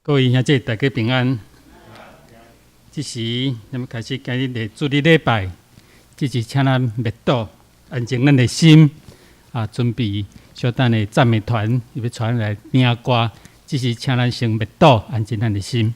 各位兄姐，大家平安。这时，咱们开始今日的主日礼拜。这是请咱默祷，安静咱的心，准备小等的赞美团要传来领歌。这是请咱先默祷，安静咱的心。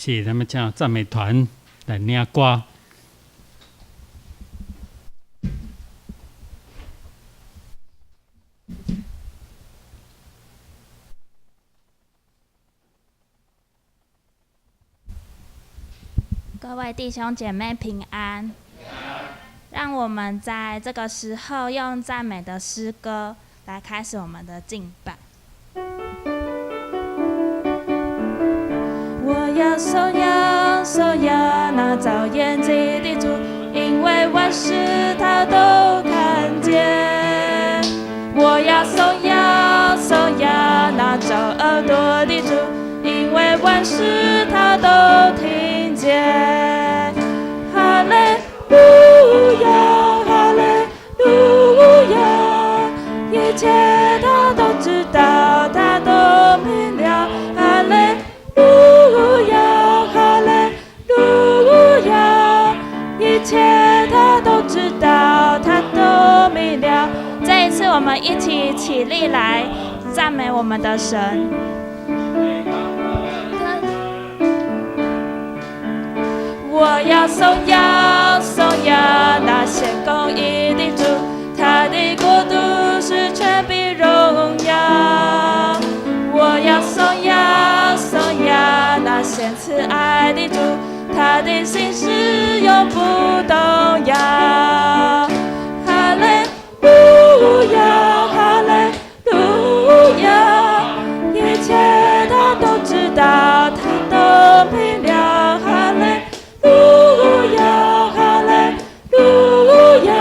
是咱们请赞美团来领歌。各位弟兄姐妹平安，让我们在这个时候用赞美的诗歌来开始我们的敬拜。我要颂扬那造眼睛的主，因为万事他都看见。我要颂扬那造耳朵的主，因为万事他都听见。哈利路亚，哈利路亚，一切他都知道，他都明了。哈利路亚，哈利路亚，一切他都知道，他都明了。这一次，我们一起起立来赞美我们的神。我要颂扬那显公义的主，他的国度是权柄荣耀。我要颂扬那显慈爱的主，他的心是永不动摇。哈利路亚，哈利路亚，一切他都知道，他都明了。哈利路亚，哈利路亚，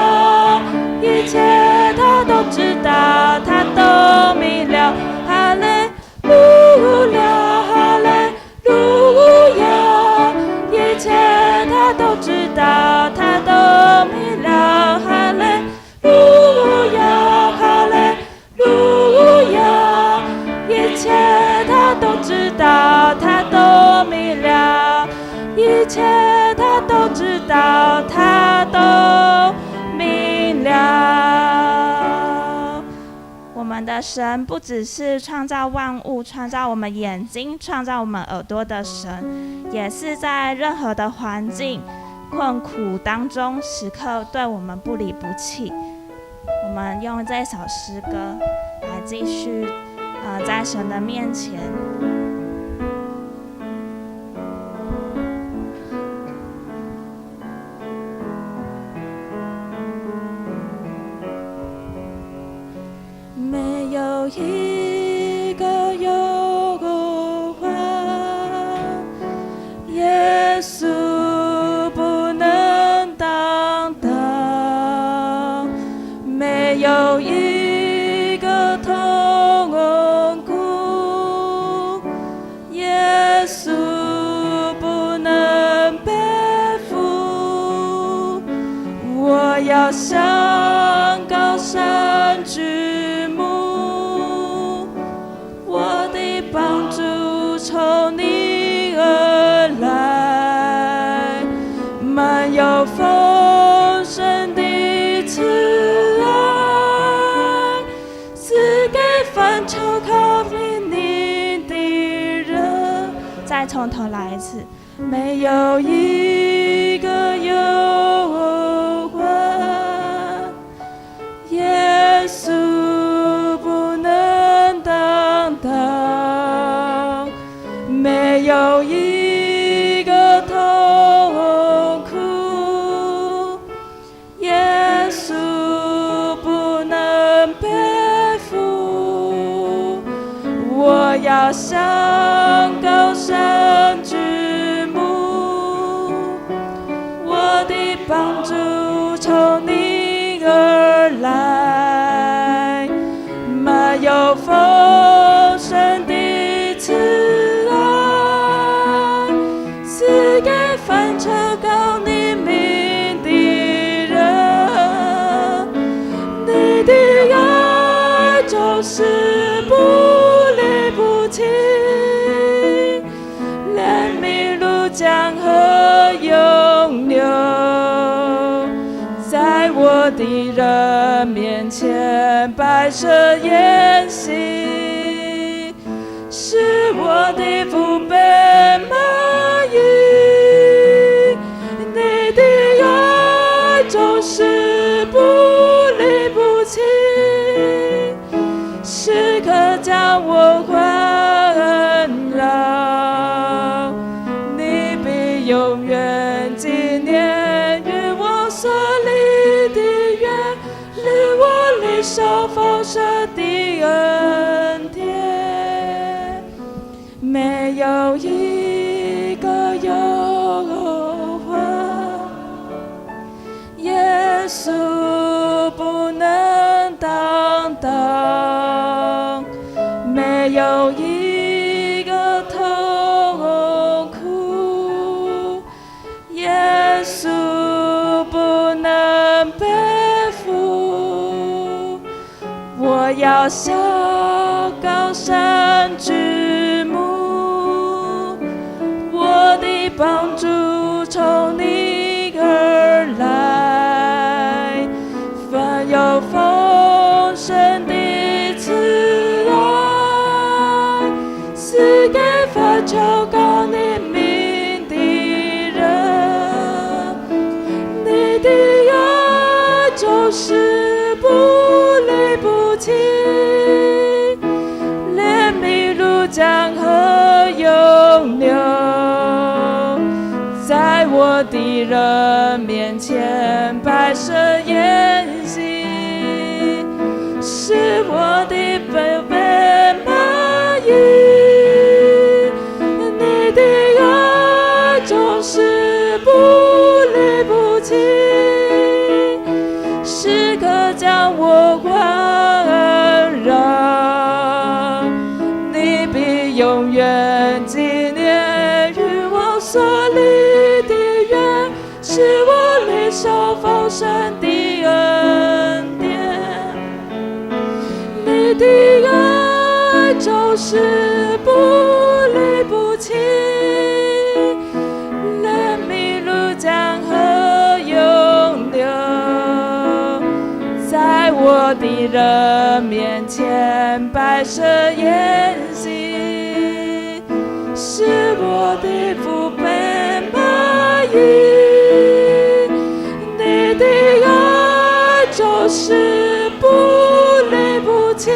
一切他都知道，他都明了。哈利路亚，哈利路亚，一切他都知道，他都明了。哈利路亚，哈利路亚，一切他都知道，他都明了。一切他都知道，他都明了。我们的神不只是创造万物、创造我们眼睛、创造我们耳朵的神，也是在任何的环境、困苦当中，时刻对我们不离不弃。我们用这首诗歌来继续，在神的面前。没有一个有话，耶稣不能担当；没有一个痛苦，耶稣不能背负。我要向高山举目，我的帮助从你而来，满有丰盛的慈爱，赐给凡求靠你的人。再从头来一次，没有一个有话，耶稣不能担当；没有一个痛苦，耶稣不能背负。我要向高山举目，我的帮助从你而来，满有丰盛的慈爱，赐给凡求告你名的人。你的爱就是不离不弃，怜悯如江河永流，在我的人面前摆设筵席，使我的父辈满意。没有一个忧患，耶稣不能担当，没有一个痛苦，耶稣不能背负。我要下高山之母，我的帮助从你而来，凡有丰盛的慈爱，赐给凡求告你名的人。你的爱就是不离不弃，怜悯如江河涌流，在我的人面前摆设筵席，使我的宝贝满意。你的爱总是不离不弃，时刻将我环绕。你必永远纪念与我所立的约，是我领受丰盛的恩典。你的爱总是不离不弃，怜悯如江河涌流，在我的人面前摆设筵席，使我的父辈满意。你的爱就是不离不弃，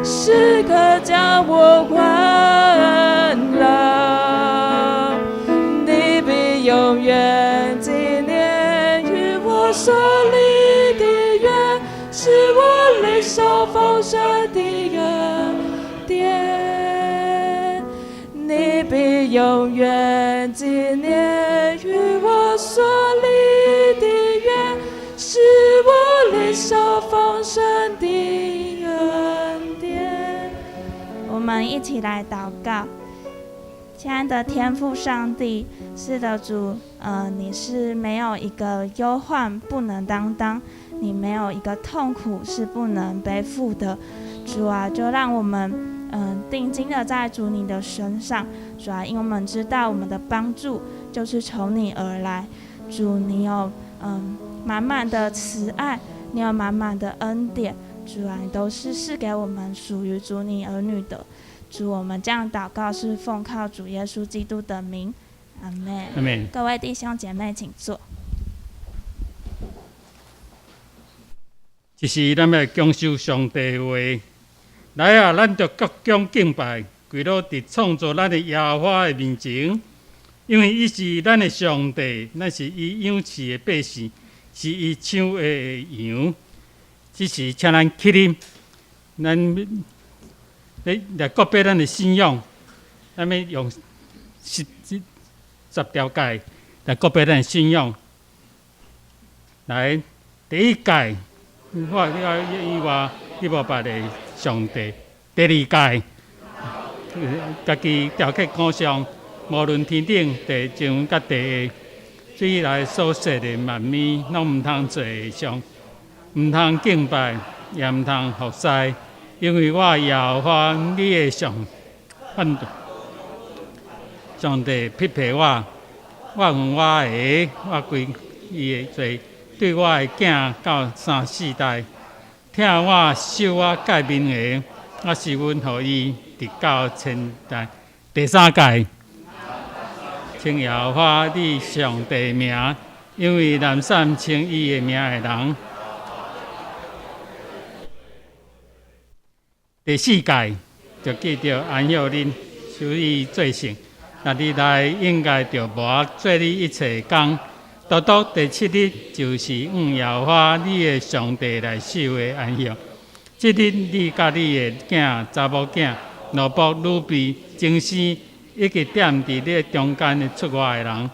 时刻将我环绕。你必永远纪念与我所立的约，是我领受丰盛的恩典。你必永远纪念与我所立的约，是我领受丰盛的恩典。我们一起来祷告。亲爱的天父上帝，是的主，你是没有一个忧患不能担当，你没有一个痛苦是不能背负的。主啊，就让我们定睛的在主你的身上。主啊，因为我们知道我们的帮助就是从你而来。主，你有满满的慈爱，你有满满的恩典。主啊，你都是赐给我们属于主你儿女的。主，我们这样祷告是奉靠主耶稣基督的名，阿们。阿们。各位弟兄姐妹，请坐。这是咱要恭守上帝的话。来啊，咱着各种敬拜，跪落伫创造咱的耶和华的面前，因为伊是咱的上帝，咱是伊养饲的百姓，是伊抢的羊。只是请咱起立，咱来告别咱的信仰，咱要用10条诫来告别咱的信仰。来，第一诫，我以外你无别的上帝。第二诫，家己条契鼓上，无论天顶、地上、甲地下，水内所设的万物，拢毋通做上，毋通敬拜，也毋通服侍，因为我耶和华你的上帝匹配我，我用我的鞋，我归伊的罪，对我的囝到3、4代，听我守我诫命的，我是阮予伊直到千代。第三诫，称耶和华你上帝名，因为南山称伊的名的人。第4诫，就记着安息日，守伊做圣。那日内应该着无做你一切工，独独第7日就是耶和华你的上帝来守的安息。这日你甲你的囝、查某囝，奴仆、女婢、精师，以及踮伫咧中间的出外的人，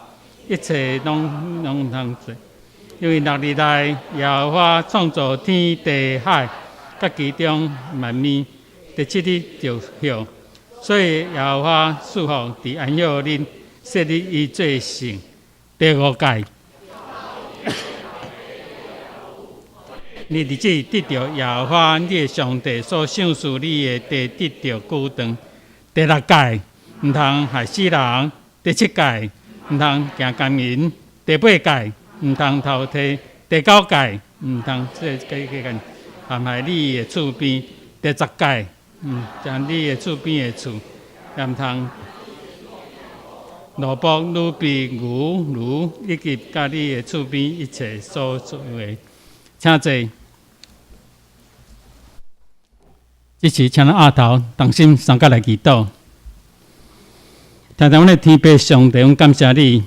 一切拢通做。因为6日内，耶和华创造天地海，甲其中万物，第7日就休。所以耶和华赐福伫安息日，设立伊做圣。第5诫。你日子得着耶和华你的上帝所赏赐你的地，得着久长。第6诫，毋通害死人。第7诫，毋通行奸淫。第8诫，毋通偷窃。第9诫，毋通陷害你的厝边。第10诫，将你的厝边的厝，也毋通奴仆、女婢、牛，以及甲你的厝边一切所做的。请坐。这时，请咱额头同心三角来祈祷。听阮的天父上帝，阮感谢你，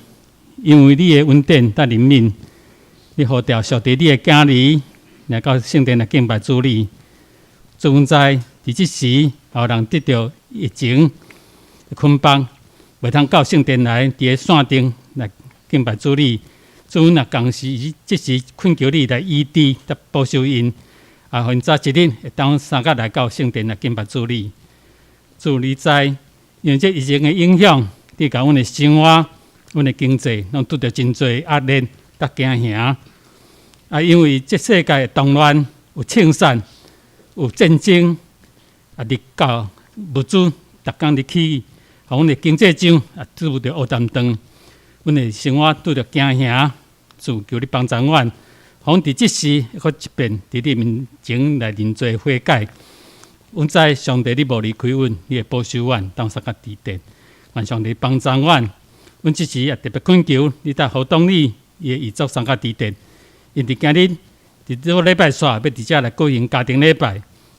因为你的恩典甲怜悯，你呼召上帝你的囝儿来到圣殿来敬拜主你。主阮知，伫即时，后人得到疫情的捆绑，袂通到圣殿来，伫个线顶来敬拜主你。主阮也同时即时恳求你来医治，甲保守因。现早一日会当三角来到圣殿来敬拜主你。主你知，因为这疫情的影响，你甲阮的生活、阮的经济，拢拄着真侪压力甲惊吓。因为这世界动乱，有清散，有战争，日到物资逐工日起，互阮的经济上也拄着乌淡淡，阮的生活拄着惊吓。主求你帮助阮。阮伫即时，搁一遍伫你面前来认罪悔改。阮知上帝你无离开阮，你会保守阮，当三角地点。愿上帝帮助阮。阮即时也特别恳求你，在何当你伊的遗作三角地点。因伫今日伫这个礼拜煞要伫遮来举行家庭礼拜，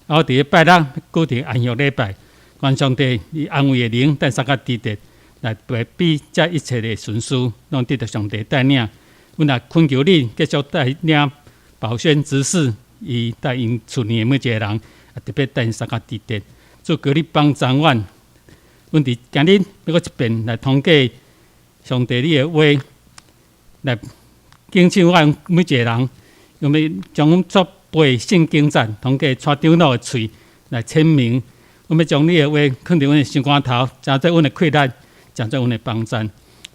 然后伫个拜六举行安息礼拜。愿上帝你安慰的灵，在三角地点来比这一切的顺序，拢得到上帝带领。阮也恳求你继续带领保宣执事，伊带因厝里的每一个人，也特别带因三角地点。主求你帮助阮。阮伫今日要搁一遍来统计上帝你的话，来敬请阮每一个人，用要将阮所背圣经赞统计带长老的喙来签名。阮要将你的话放伫阮的心肝头，真做阮的气力，真做阮的帮助。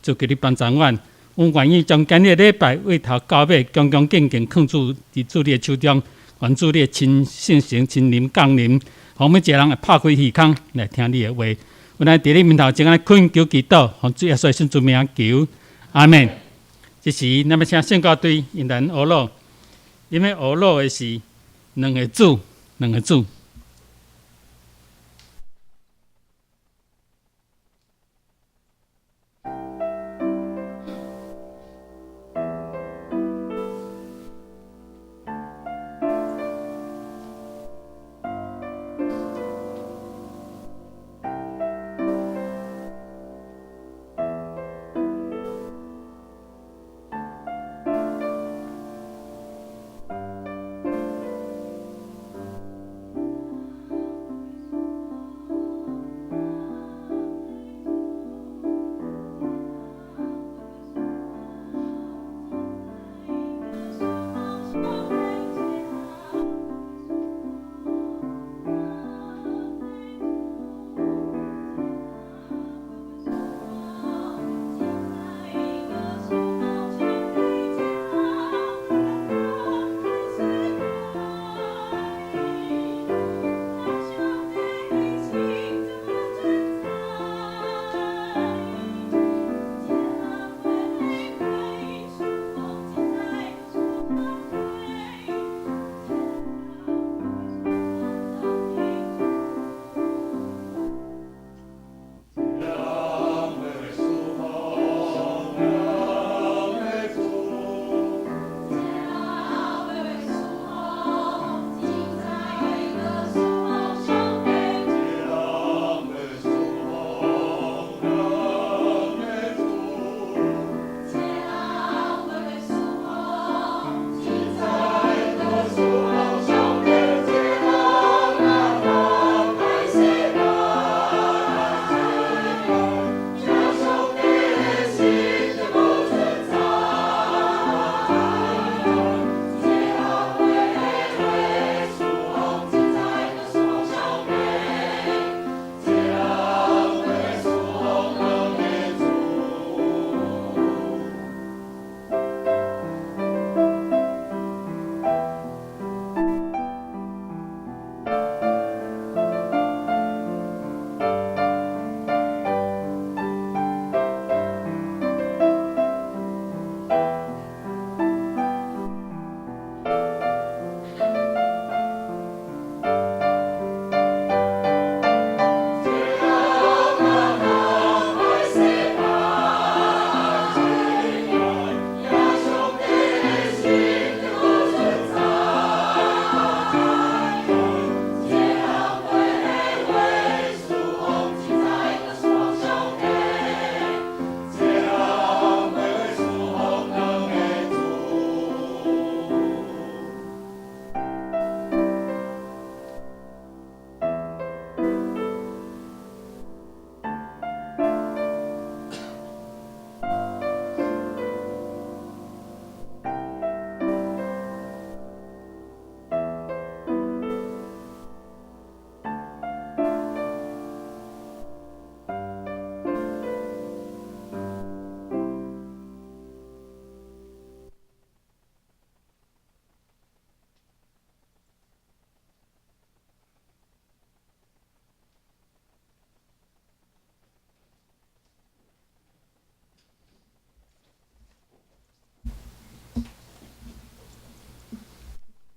主求你帮助阮。阮愿意将今日的礼拜为头到尾，恭恭敬敬放伫主你的手中，愿主你的亲信心、亲临降临，互每一个人会拍开耳孔来听你的话。阮来伫你面头前来恳求祈祷，奉主耶稣圣主名求，阿门。这时，咱要请圣教队引人学路，因为学路的是两个主。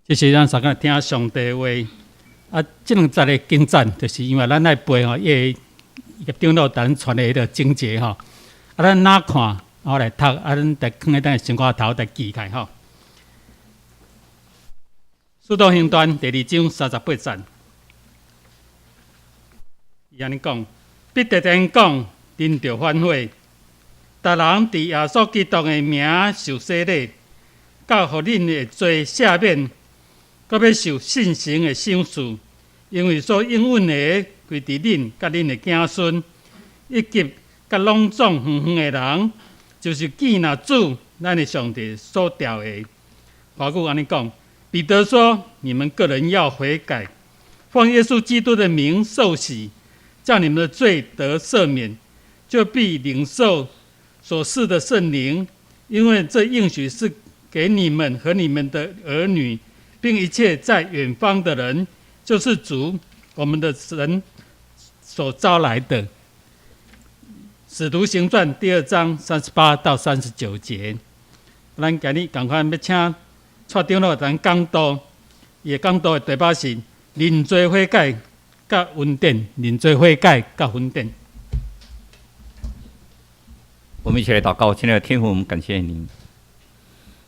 这是咱三个听上帝的话。啊，这两节的经赞，就是因为咱爱背吼，业长老咱传的迄个经节吼，啊，咱哪看，我来读，啊，咱来放在咱的心肝头来记起吼。《使徒行传》第2章38节，伊安尼讲：彼得因讲，恁着反悔，逐人伫耶稣基督的名受洗礼，到互恁的罪赦免。搁要受信心的赏赐，因为所应允的归伫恁甲恁的子孙，以及甲拢总远远的人，就是见那主咱的上帝所调的。华句安尼讲，彼得说：你们个人要悔改，奉耶稣基督的名受洗，叫你们的罪得赦免，就必领受所赐的圣灵，因为这应许是给你们和你们的儿女。并一切在远方的人，就是主我们的神所招来的。使徒行传2章38到39节，咱今日赶快要请蔡长老咱讲道，伊的讲道的题目是认罪悔改甲恩典，认罪悔改甲恩典。我们一起来祷告，亲爱的天父，我们感谢您。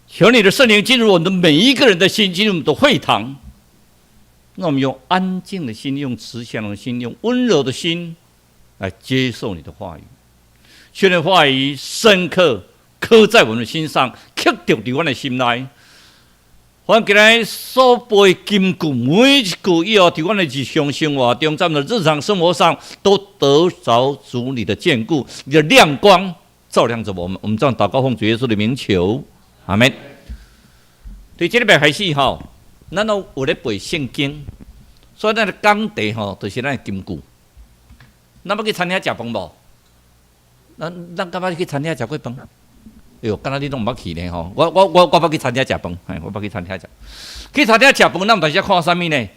求你的圣灵进入我们的每一个人的心，进入我们的会堂。让我们用安静的心，用慈祥的心，用温柔的心来接受你的话语。求你的话语深刻刻在我们的心上，刻在我们的心内。我今日所背金句，每一句以后，在我们的日常生活中，在我们的日常生活上，都得着主你的眷顾，你的亮光照亮着我们。我们这样祷告，奉主耶稣的名求。阿们。对，这礼拜开始吼，咱都有咧背圣经，所以咱的讲题吼，就是咱的金句。咱要去餐厅食饭无？咱干嘛去餐厅食过饭？哎呦，敢若你拢毋捌去呢吼！我捌去餐厅食饭，我捌去餐厅食。去餐厅食饭，咱毋但是看啥物呢？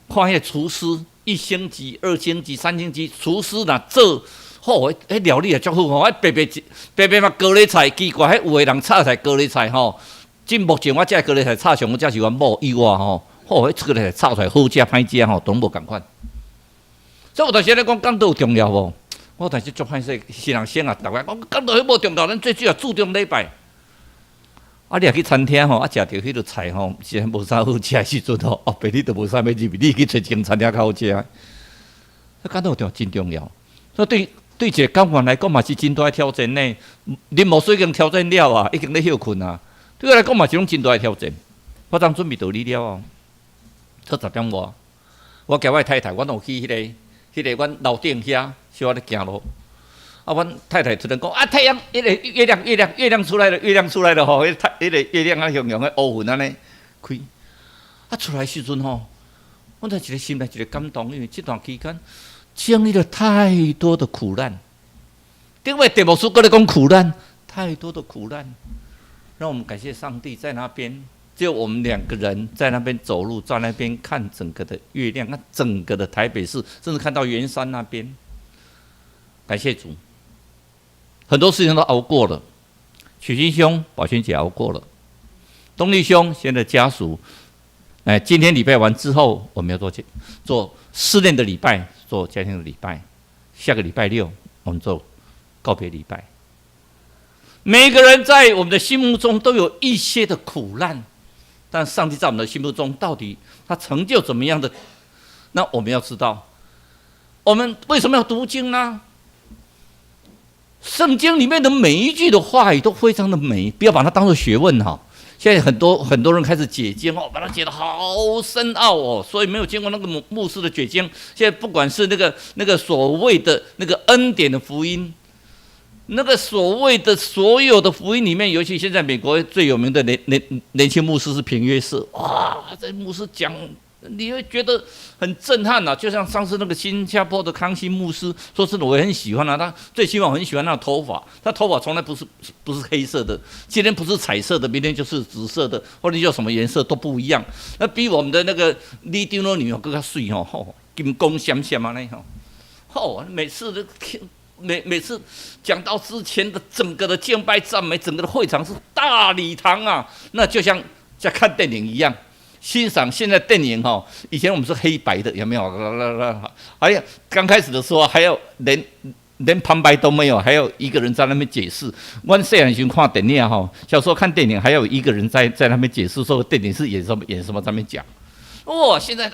看迄个厨师1星级、2星级、3星级，厨师若做。吼，迄料理也足好吼，白白嘛高丽菜，奇怪，迄有的人炒菜高丽菜吼，即目前我食高丽菜炒上，我只是阮某以外吼，吼，迄高丽菜炒出来好食歹食吼，都无共款。所以有当时咧讲讲道有重要无？我但是足歹势，是人先啊，逐个讲讲道迄无重要，咱最主要注重礼拜。啊，你若去餐厅吼，啊，食着迄个菜吼，是无啥好食的时阵吼，后壁你都无啥要入，你去找一间餐厅较好食。讲道真重要，所以对一个讲员来讲嘛是真大的挑战呢。啉无水已经挑战了啊，已经咧休困啊。对我来讲嘛是种真大的挑战。我当准备道理了啊，到10点外，我交我太太，我有去迄个阮楼顶遐，小我咧行路。啊，阮太太突然讲啊，太阳，迄个月亮出来了，月亮出来了吼，迄个月亮啊，红红的乌云安尼开。啊，出来时阵吼，我在一个心内一个感动，因为这段期间。经历了太多的苦难，因为德牧师过来讲苦难，太多的苦难，让我们感谢上帝在那边，只有我们2个人在那边走路，在那边看整个的月亮，看整个的台北市，甚至看到圆山那边。感谢主，很多事情都熬过了。许金兄、宝泉姐熬过了，东立兄现在家属，今天礼拜完之后，我们要做试炼的礼拜。做家庭的礼拜，下个礼拜6我们做告别礼拜。每个人在我们的心目中都有一些的苦难，但上帝在我们的心目中到底他成就怎么样的？那我们要知道，我们为什么要读经呢？圣经里面的每一句的话语都非常的美，不要把它当作学问哈。现在很多人开始解经哦，把它解得好深奥哦，所以没有经过那个牧师的解经。现在不管是那个所谓的那个恩典的福音，那个所谓的所有的福音里面，尤其现在美国最有名的年轻牧师是平约瑟，哇，这牧师讲。你会觉得很震撼啊，就像上次那个新加坡的康熙牧师，说真的我也很喜欢啊，他最起码我很喜欢他的头发，他头发从来不是黑色的，今天不是彩色的，明天就是紫色的，或者叫什么颜色都不一样。那比我们的那个李丁的女儿更加水吼，金光闪闪啊那吼，每次讲到之前的整个的敬拜赞美，整个的会场是大礼堂啊，那就像在看电影一样。欣赏现在电影哈，以前我们是黑白的，有没有？还有刚开始的时候还要连旁白都没有，还有一个人在那边解释。我细汉时看电影哈，小时候看电影还有一个人在那边解释，说电影是演什么在那边讲。哇，现在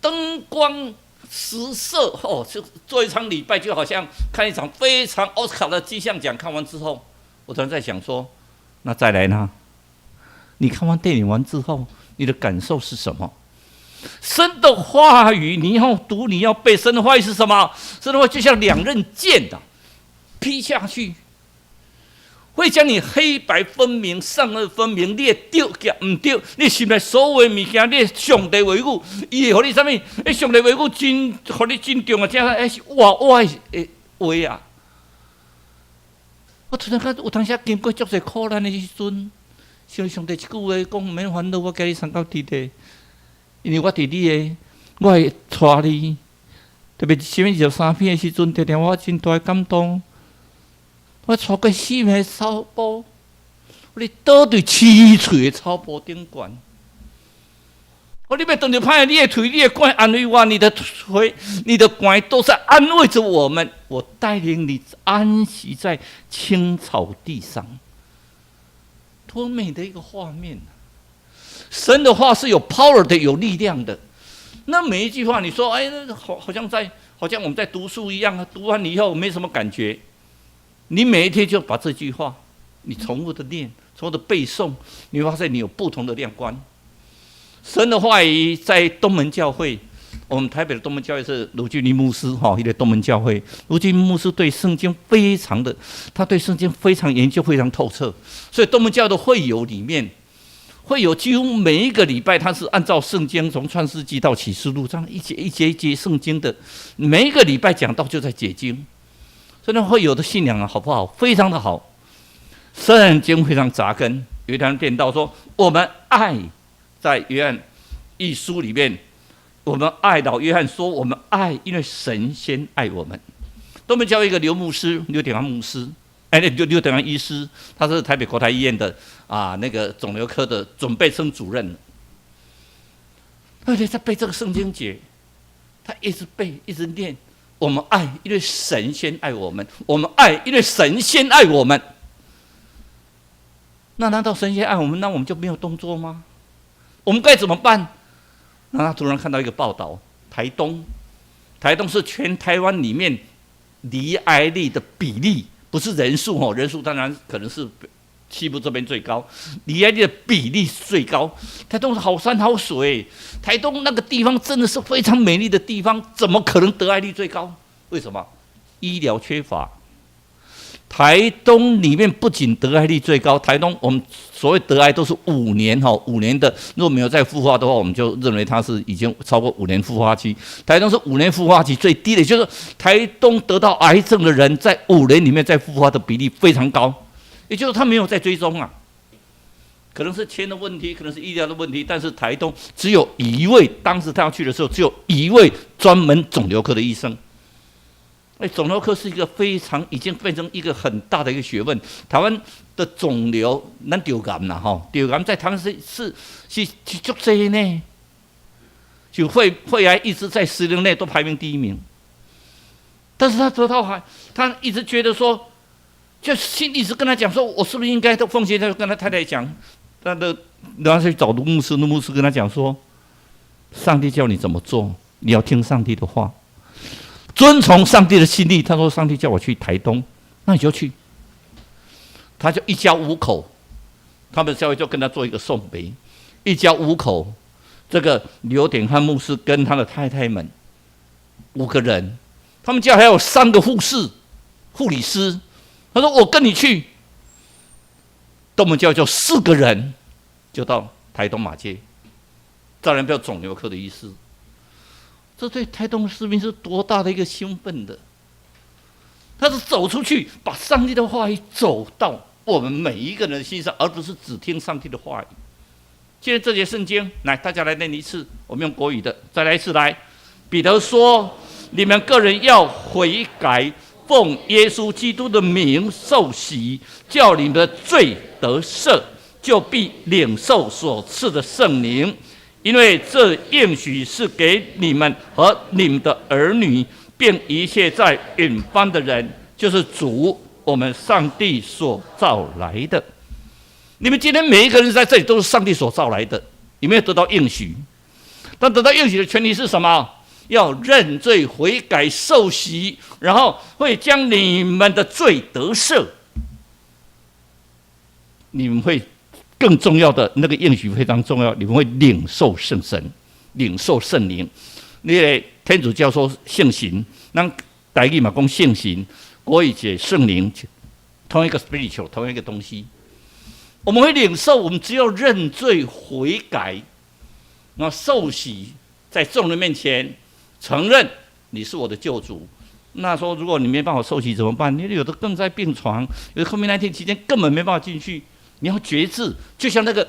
灯光时色哦，就做一场礼拜，就好像看一场非常奥斯卡的金像奖。看完之后，我突然在想说，那再来呢？你看完电影完之后，你的感受是什么？神的话语你要读，你要背。神的话语是什么？神的话就像两刃剑的劈下去，会将你黑白分明、善恶分明。你对甲唔对，你心内所有的物件，你上帝话语，伊会互你什么？上帝话语真，互你真重啊！这样是我的话啊！我突然间有当时经过足侪苦难的时阵。像上帝一句话讲，免烦恼，我带你上到天地，因为我伫你的，我会带你。特别前面23篇的时阵，常常我真大的感动。我带过死命的草坡，你倒伫凄翠的草坡顶悬。你要等着拍你的腿，你的管安慰我，你的腿、你的管都是安慰着我们。我带领你安息在青草地上。多美的一个画面！神的话是有 power 的，有力量的。那每一句话，你说，哎，好像我们在读书一样，读完以后没什么感觉。你每一天就把这句话，你重复的念，重复的背诵，你会发现你有不同的亮光。神的话语在东门教会，我们台北的东门教会是卢俊麟牧师一个东门教会。卢俊麟牧师对圣经非常的，他对圣经非常研究，非常透彻。所以东门教的会友里面，会有几乎每一个礼拜，他是按照圣经从创世纪到启示录这样一节圣经的，每一个礼拜讲到就在解经。所以那会友的信仰好不好？非常的好，圣经非常扎根。有一堂伝道说，我们爱，在约翰一书里面。我们爱老约翰说，我们爱，因为神先爱我们。东门教会一个刘典安牧师，刘典安医师，他是台北国泰医院的那个肿瘤科的准备生主任。而且他背这个圣经节，他一直背，一直念。我们爱，因为神先爱我们；我们爱，因为神先爱我们。那难道神先爱我们，那我们就没有动作吗？我们该怎么办？然后他突然看到一个报道，台东是全台湾里面罹癌率的比例，不是人数人数当然可能是西部这边最高，罹癌率的比例最高。台东是好山好水，台东那个地方真的是非常美丽的地方，怎么可能得癌率最高？为什么？医疗缺乏。台东里面不仅得癌率最高，台东我们所谓得癌都是5年，5年的，如果没有再复发的话，我们就认为它是已经超过5年复发期。台东是5年复发期最低的，就是台东得到癌症的人在5年里面再复发的比例非常高，也就是他没有在追踪啊，可能是钱的问题，可能是医疗的问题，但是台东只有一位，当时他要去的时候只有一位专门肿瘤科的医生。肿瘤科是一个已经变成一个很大的一个学问。台湾的肿瘤，咱流感啦，流感在台湾是足多呢，就肺癌一直在10年内都排名第1名。但是他得到癌，他一直觉得说，就心一直跟他讲说，我是不是应该都奉献？他就跟他太太讲，然后去找卢牧师跟他讲说，上帝叫你怎么做，你要听上帝的话。遵从上帝的心意，他说：“上帝叫我去台东，那你就去。”他就一家5口，他们教会就跟他做一个送别，一家5口，这个刘典汉牧师跟他的太太们5个人，他们家还有3个护理师。他说：“我跟你去。”东门教会就4个人，就到台东马街，当然不要肿瘤科的医师。这对台东市民是多大的一个兴奋的！他是走出去，把上帝的话语走到我们每一个人的心上，而不是只听上帝的话语。今天这节圣经，来，大家来念一次，我们用国语的，再来一次来。彼得说：“你们个人要悔改，奉耶稣基督的名受洗，叫你们的罪得赦，就必领受所赐的圣灵，因为这应许是给你们和你们的儿女，并一切在远方的人，就是主我们上帝所造来的。你们今天每一个人在这里都是上帝所造来的，有没有得到应许？但得到应许的前提是什么？要认罪悔改受洗，然后会将你们的罪得赦。你们会更重要的那个应许非常重要，你们会领受圣神，领受圣灵。你的天主教说圣行，咱台语嘛讲圣行，国语解圣灵，同一个 spiritual， 同一个东西。我们会领受，我们只要认罪悔改，然后受洗，在众人面前承认你是我的救主。那说如果你没办法受洗怎么办？你有的更在病床，有的 COVID-19 期间根本没办法进去。你要决志，就像那个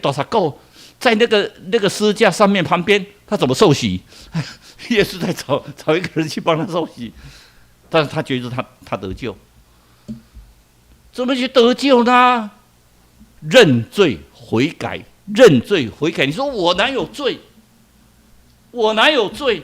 多少够在那个十字架上面旁边，他怎么受洗？耶稣在找一个人去帮他受洗，但是他觉得他得救，怎么去得救呢？认罪悔改，认罪悔改。你说我哪有罪？我哪有罪？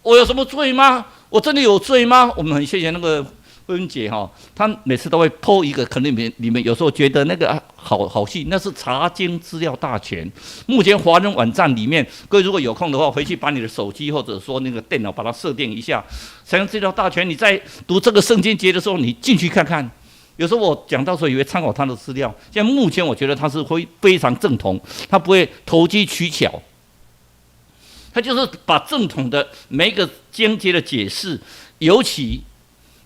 我有什么罪吗？我真的有罪吗？我们很谢谢那个慧文姐哈，她每次都会 po 一个，可能你们有时候觉得那个好戏，那是查经资料大全。目前华人网站里面，各位如果有空的话，回去把你的手机或者说那个电脑把它设定一下，查经资料大全。你在读这个圣经节的时候，你进去看看。有时候我讲到时候也会参考他的资料，现在目前我觉得他是会非常正统，他不会投机取巧，他就是把正统的每一个经节的解释，尤其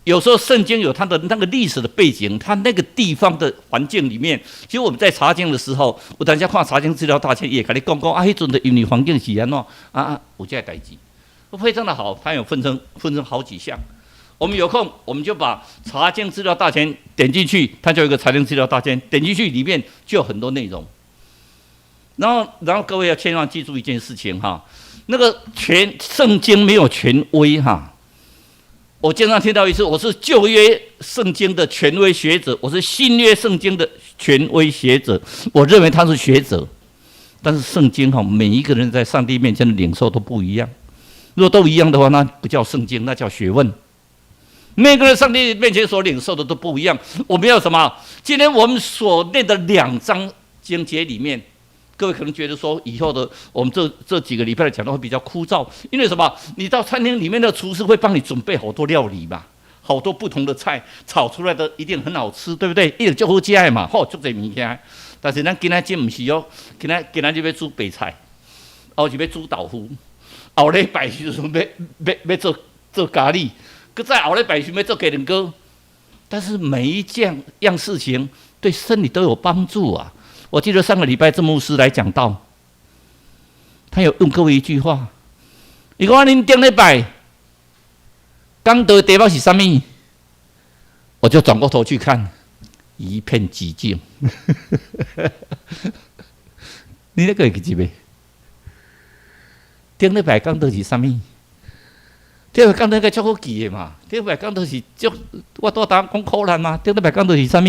有时候圣经有它的那个历史的背景，它那个地方的环境里面，其实我们在查经的时候，我等一下看查经资料大全也跟你讲啊，那阵的因为环境是安怎有这代志，非常的好，它有分成好几项。我们有空，我们就把查经资料大全点进去，它就有一个查经资料大全，点进去里面就有很多内容。然后各位要千万记住一件事情哈，那个圣经没有权威哈。我经常听到一次，我是旧约圣经的权威学者，我是新约圣经的权威学者，我认为他是学者，但是圣经哈，每一个人在上帝面前的领受都不一样。如果都一样的话，那不叫圣经，那叫学问。每个人上帝面前所领受的都不一样。我们要什么？今天我们所念的2章经节里面，各位可能觉得说，以后的我们这几个礼拜的讲道会比较枯燥，因为什么？你到餐厅里面的厨师会帮你准备好多料理嘛，好多不同的菜，炒出来的一定很好吃，对不对？一定就好吃的嘛，好，就这物件。但是咱今仔日不是哦，今仔就要煮白菜，后就要煮豆腐，后礼拜时阵要做咖喱。在后礼拜时要做鸡蛋糕，但是每一样事情对身体都有帮助啊！我记得上个礼拜郑牧师来讲道，他有问各位一句话：如果您顶礼拜讲道的题目是什么？我就转过头去看，一片寂静。你那个会记没？顶礼拜讲道是什么？顶礼拜讲到个足好记的嘛，顶礼拜讲到是足，我多当讲苦难嘛。顶礼拜讲到是啥物？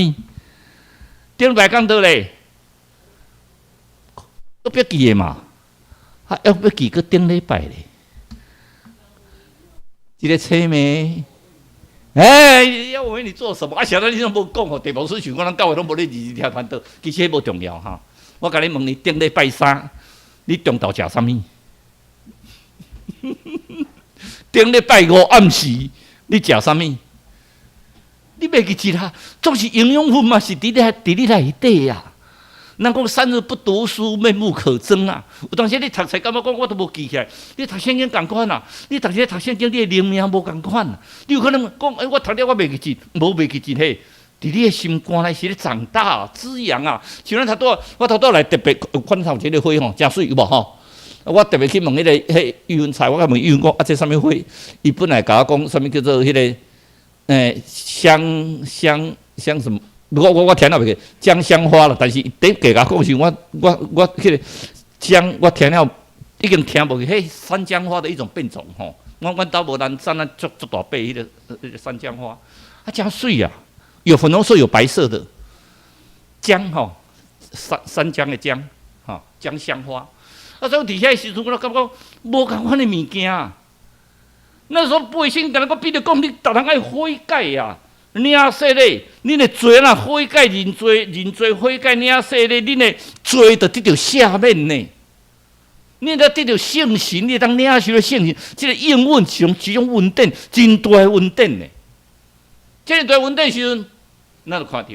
顶礼拜讲到咧，都不要记的嘛，还要不要记个顶礼拜咧？一个车咩？要我为你做什么？想到你都无讲哦，地方师想讲咱教会拢无咧日听传道，其实无重要哈。我甲你问你，顶礼拜三你中昼食啥物？顶礼拜5暗时，你食啥物？你袂记啦，总是营养分嘛，是伫你内底啊。人讲3日不读书，面目可憎啊。有当时你读册，感觉讲我都无记起来。你读圣经同款啊，你读读圣经，你的灵命无同款啊。你有可能讲，我读了我袂记，无袂记嘿。伫你的心肝内是咧长大滋养啊。像我头倒来特别看头一个花吼，真水有无吼？我特别去问迄余文才，我甲问余文讲这什么花？伊本来甲我讲什么叫做迄个香什么？我听了袂记江香花了，但是第一甲讲是我迄个江，我听了已经听无去，迄山姜花的一种变种吼。阮兜无咱山足大块迄个山姜花，真水啊！有粉红色，有白色的姜吼。山姜的姜，姜香花。所以底下的时阵，我感觉无共款的物件。那时候百姓跟我比着讲，你逐人爱悔改呀。领洗咧，恁的罪若悔改认罪悔改领洗咧，恁的罪就得到赦免呢。你得得到圣神，你当领受了圣神，这个应允是一种恩典，真大的恩典呢。这个大恩典时阵，咱就看到，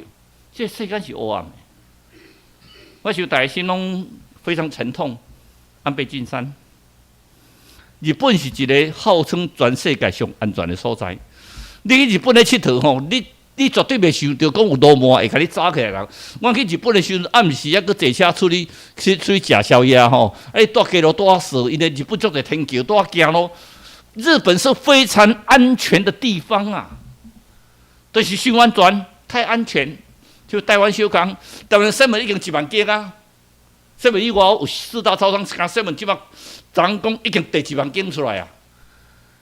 这世界是黑暗的。我想大家心拢非常沉痛。安倍晋三，日本是一个号称全世界上安全的所在。你去日本咧佚佗吼，你绝对袂想到讲有路魔会甲你抓起来人。我去日本的时阵，暗时还佫坐车出去食宵夜吼，住街路住死，因为日本足侪天桥住行咯。日本是非常安全的地方啊，就是伤安全，太安全。就台湾小港，台湾新闻已经1万间啊。新闻以外有4大超商，讲新闻即马昨讲已经第1万间出来啊。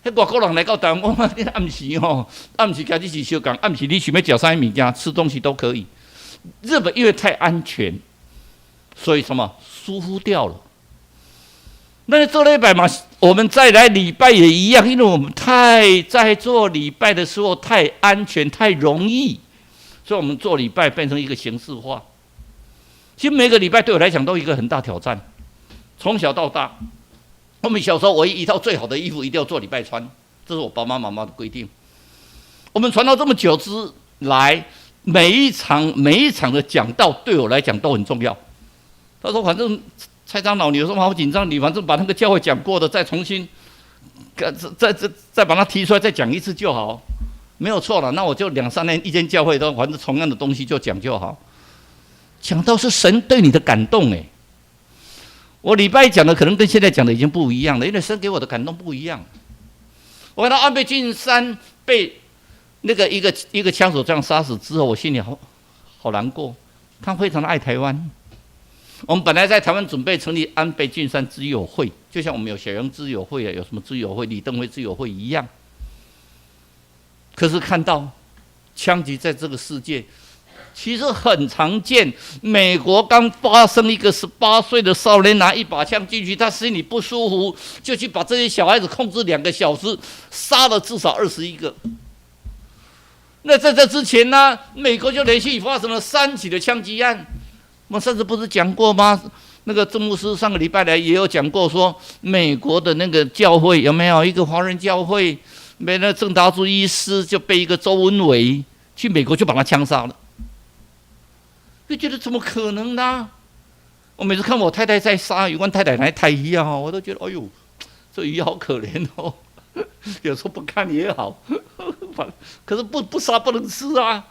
迄外国人来到台湾，我讲你暗时吼，暗时家己是小港，暗时你想要食啥物件，吃东西都可以。日本因为太安全，所以什么疏忽掉了。那做礼拜嘛，我们再来礼拜也一样，因为我们在做礼拜的时候太安全、太容易，所以我们做礼拜变成一个形式化。其实每个礼拜对我来讲都有一个很大挑战，从小到大。我们小时候唯一一套最好的衣服一定要做礼拜穿，这是我爸爸妈妈的规定。我们传到这么久之来，每一场的讲道对我来讲都很重要。他说：“反正蔡长老，你有什么好紧张？你反正把那个教会讲过的再重新，再把它提出来再讲一次就好，没有错了。那我就2、3年一间教会都反正同样的东西就讲就好。讲到是神对你的感动哎。”我礼拜一讲的可能跟现在讲的已经不一样了，因为神给我的感动不一样。我看到安倍晋三被那个一个枪手这样杀死之后，我心里好难过。他非常的爱台湾。我们本来在台湾准备成立安倍晋三之友会，就像我们有小杨之友会啊，有什么之友会、李登辉之友会一样。可是看到枪击在这个世界。其实很常见，美国刚发生一个18岁的少年拿一把枪进去，他心里不舒服，就去把这些小孩子控制2个小时，杀了至少21个。那在这之前呢，美国就连续发生了3起的枪击案。我们上次不是讲过吗？那个郑牧师上个礼拜来也有讲过说，美国的那个教会有没有一个华人教会，那个郑达柱医师就被一个周文伟去美国就把他枪杀了。就觉得怎么可能呢？我每次看我太太在杀鱼，我太太来太鱼啊，我都觉得哎呦，这鱼好可怜哦。有时候不看也好，可是不杀不能吃啊，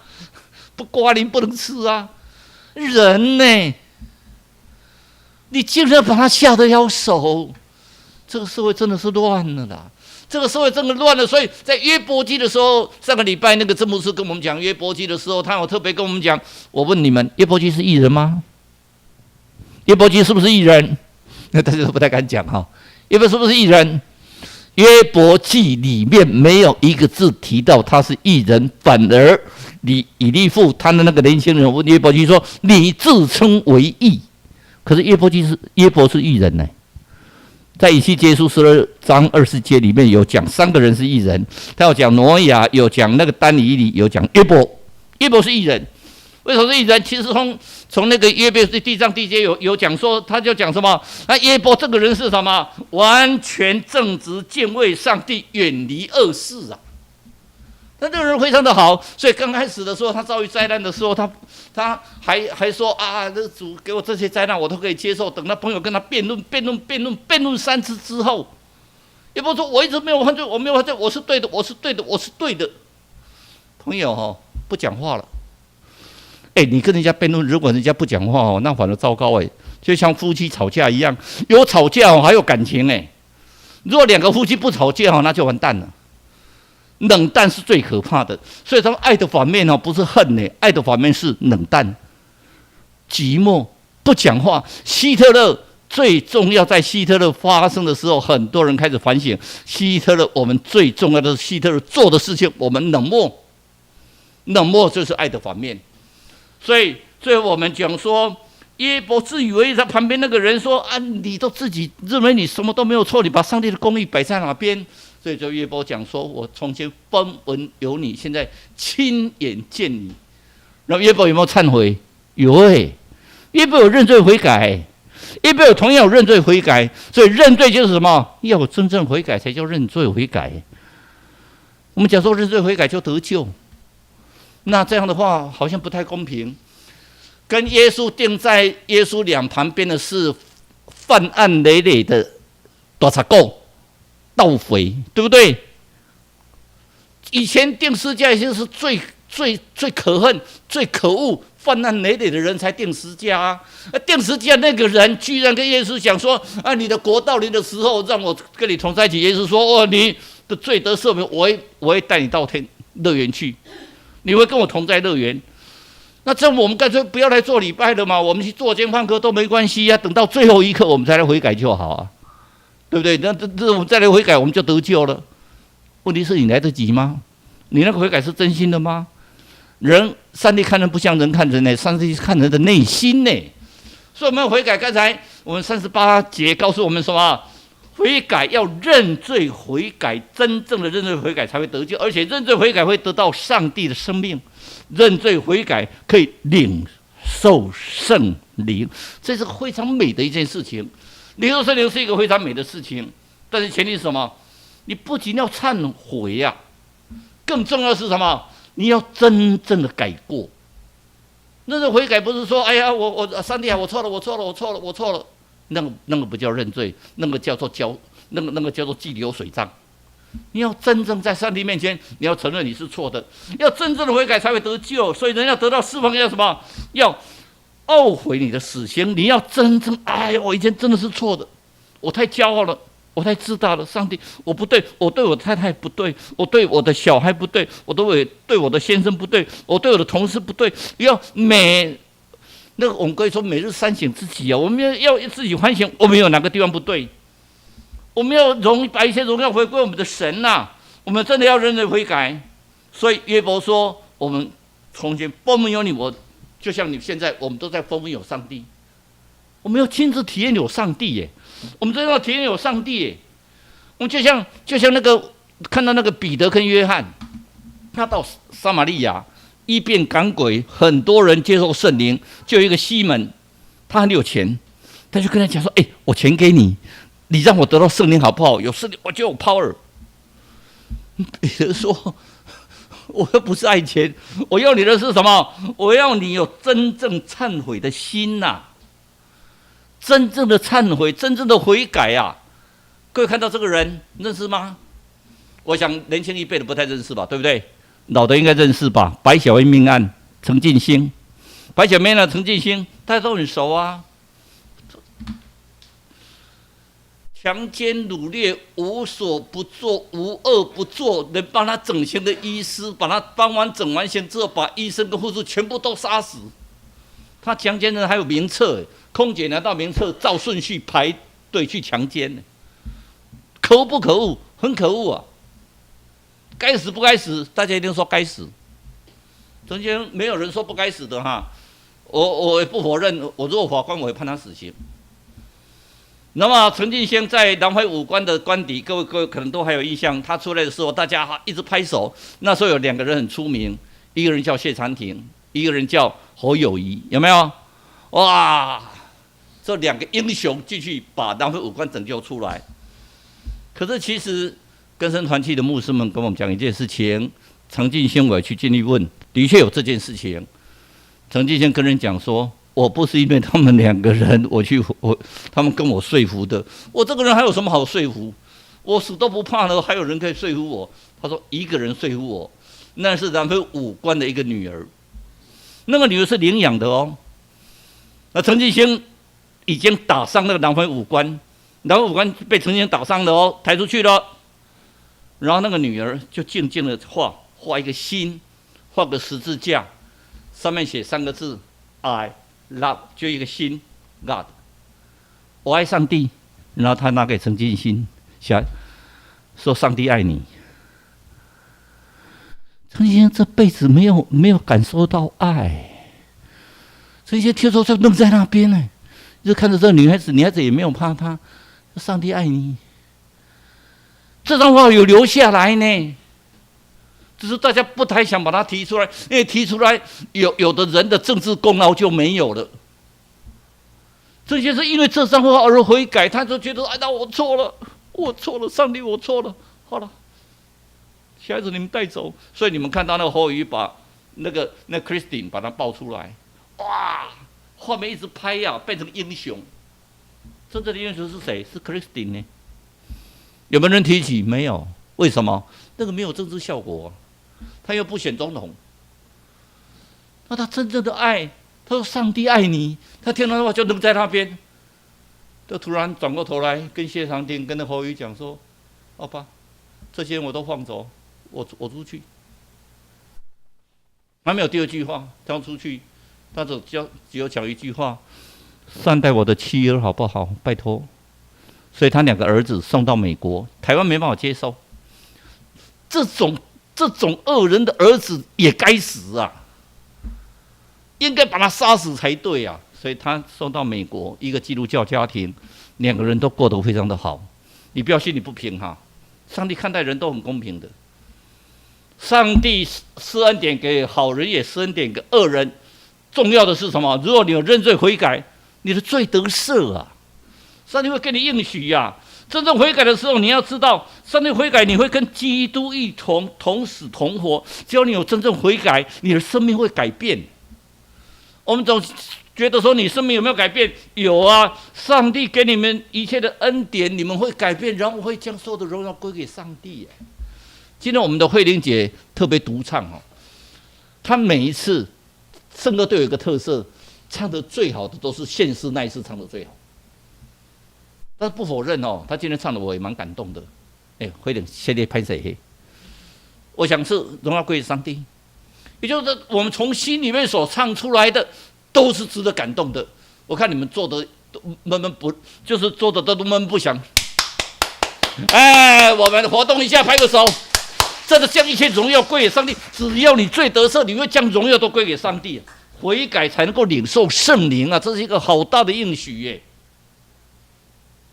不刮鳞不能吃啊。人呢，你竟然把他下得了手，这个社会真的是乱了啦。这个社会真的乱了，所以在约伯记的时候，上个礼拜那个郑牧师跟我们讲约伯记的时候，他有特别跟我们讲，我问你们，约伯记是义人吗？约伯记是不是义人？那大家都不太敢讲哈。约伯是不是义人？约伯记里面没有一个字提到他是义人，反而以利父他的那个年轻人问约伯记说：“你自称为义，可是约伯是义人呢？”在以西结书12章20节里面有讲3个人是义人，他有讲挪亚，有讲那个但以理，有讲约伯。约伯是义人，为什么是义人？其实从那个约伯第1章第1节有讲说，他就讲什么？那约伯这个人是什么？完全正直，敬畏上帝，远离恶事啊。那这个人非常的好，所以刚开始的时候，他遭遇灾难的时候，他还说啊，这主给我这些灾难，我都可以接受。等他朋友跟他辩论3次之后，约伯说：“我一直没有犯罪，我没有犯罪，我是对的，我是对的，我是对的。”朋友不讲话了。你跟人家辩论，如果人家不讲话那反而糟糕就像夫妻吵架一样，有吵架还有感情如果2个夫妻不吵架那就完蛋了。冷淡是最可怕的，所以他们爱的反面不是恨爱的反面是冷淡、寂寞、不讲话。希特勒最重要，在希特勒发生的时候，很多人开始反省，希特勒我们最重要的是希特勒做的事情，我们冷漠就是爱的反面。所以最后我们讲说，约伯自以为他旁边那个人说：“啊，你都自己认为你什么都没有错，你把上帝的公义摆在哪边？”所以就约伯讲说：“我从前分文有你，现在亲眼见你。”然后约伯有没有忏悔？有诶，约伯有认罪悔改，约伯有同样有认罪悔改。所以认罪就是什么？要有真正悔改才叫认罪悔改。我们讲说认罪悔改就得救，那这样的话好像不太公平。跟耶稣钉在耶稣两旁边的是犯案累累的大贼狗、盗匪，对不对？以前钉十字架已经是最可恨、最可恶、犯案累累的人才钉十字架啊！钉十字架那个人居然跟耶稣讲说：“啊，你的国到临的时候，让我跟你同在一起。”耶稣说：“哦，你的罪得赦免，我会带你到乐园去，你会跟我同在乐园。”那这样我们干脆不要来做礼拜了嘛，我们去作奸犯科都没关系啊，等到最后一刻我们才来悔改就好啊，对不对？那我们再来悔改，我们就得救了。问题是你来得及吗？你那个悔改是真心的吗？上帝看人不像人看人呢，上帝看人的内心呢。所以我们要悔改。刚才我们38节告诉我们什么？悔改要认罪悔改，真正的认罪悔改才会得救，而且认罪悔改会得到上帝的生命。认罪悔改可以领受圣灵，这是非常美的一件事情。领受圣灵是一个非常美的事情，但是前提是什么？你不仅要忏悔啊，更重要的是什么？你要真正的改过。认罪悔改不是说，哎呀，上帝啊，我错了，那个不叫认罪，那个叫做记流水账。你要真正在上帝面前，你要承认你是错的，要真正的悔改才会得救。所以人要得到释放，要什么？要懊悔你的死刑。你要真正，哎呀，我以前真的是错的，我太骄傲了，我太自大了。上帝，我不对，我对我太太不对，我对我的小孩不对，我对我的先生不对，我对我的同事不对。要那个我们可以说每日三省自己啊，我们要自己反省，我们有哪个地方不对？我们要把一些荣耀回归我们的神呐、我们真的要认罪悔改。所以约伯说：“我们从前分文有你，我就像你现在，我们都在分文有上帝。我们要亲自体验有上帝耶，我们真的要体验有上帝耶。我们就像那个看到那个彼得跟约翰，他到撒玛利亚医变赶鬼，很多人接受圣灵，就有一个西门，他很有钱，他就跟他讲说：‘我钱给你。’你让我得到圣灵好不好？有圣灵我就有 power。彼得说：“我又不是爱钱，我要你的是什么？我要你有真正忏悔的心呐、真正的忏悔，真正的悔改啊！”各位看到这个人认识吗？我想年轻一辈的不太认识吧，对不对？老的应该认识吧？白小燕命案，陈进兴，白小燕案，陈进兴，大家都很熟啊。强奸掳掠，无所不做，无恶不作。能帮他整形的医师，把他整完刑之后，把医生跟护士全部都杀死。他强奸人还有名册，空姐拿到名册，照顺序排队去强奸。可恶不可恶？很可恶啊！该死不该死？大家一定说该死。中间没有人说不该死的哈。我也不否认，我如果法官，我会判他死刑。那么陈进兴在南回武官的官邸，各位可能都还有印象。他出来的时候，大家一直拍手。那时候有2个人很出名，一个人叫谢长廷，一个人叫侯友宜，有没有？哇，这2个英雄继续把南回武官拯救出来。可是其实更生团契的牧师们跟我们讲一件事情，陈进兴我也去尽力问，的确有这件事情。陈进兴跟人讲说：“我不是因为他们2个人，他们跟我说服的。我这个人还有什么好说服？我死都不怕了，还有人可以说服我。”他说：“一个人说服我，那是南回武官的一个女儿，那个女儿是领养的哦。那陈进兴已经打伤那个南回武官，南回武官被陈进兴打伤了哦，抬出去了。然后那个女儿就静静的画一个心，画个十字架，上面写3个字 ：I love， 就一个心 ，God， 我爱上帝。然后他拿给陈进兴，说上帝爱你。陈进兴这辈子没有感受到爱，这些天使就愣在那边呢，就看着这个女孩子，女孩子也没有怕他，上帝爱你。这张话有留下来呢，只是大家不太想把它提出来，因为提出来有的人的政治功劳就没有了。这些是因为这张话而悔改，他就觉得哎，那我错了，我错了，上帝我错了，好了，小孩子你们带走。所以你们看到那个侯友宜把那 Christine 把他抱出来，哇，画面一直拍呀，变成英雄。真正的英雄是谁？是 Christine 呢？有没有人提起？没有。为什么？那个没有政治效果，他又不选总统。那他真正的爱，他说上帝爱你，他听到的话就愣在那边，就突然转过头来跟谢长廷跟那侯友宜讲说：“好吧，这些人我都放走，我出去。”还没有第二句话，他出去，他只有讲一句话：“善待我的妻儿好不好？拜托。”所以他2个儿子送到美国，台湾没办法接受。这种恶人的儿子也该死啊，应该把他杀死才对啊。所以他送到美国，一个基督教家庭，2个人都过得非常的好。你不要心里不平哈，上帝看待人都很公平的。上帝施恩典给好人，也施恩典给恶人。重要的是什么？如果你有认罪悔改，你的罪得赦啊。上帝会给你应许呀。真正悔改的时候，你要知道，上帝悔改，你会跟基督一同同死同活。只要你有真正悔改，你的生命会改变。我们总觉得说，你生命有没有改变？有啊，上帝给你们一切的恩典，你们会改变，然后会将所有的荣耀归给上帝。今天我们的慧玲姐特别独唱哦，她每一次圣歌都有一个特色，唱的最好的都是献诗那一次唱的最好。但是不否认哦，他今天唱的我也蛮感动的。慧玲谢谢拍谁？我想是荣耀归于上帝，也就是我们从心里面所唱出来的，都是值得感动的。我看你们做的闷闷不，就是做的都闷不响。我们活动一下，拍个手。真的将一切荣耀归给上帝。只要你罪得赦，你会将荣耀都归给上帝。悔改才能够领受圣灵啊，这是一个好大的应许耶。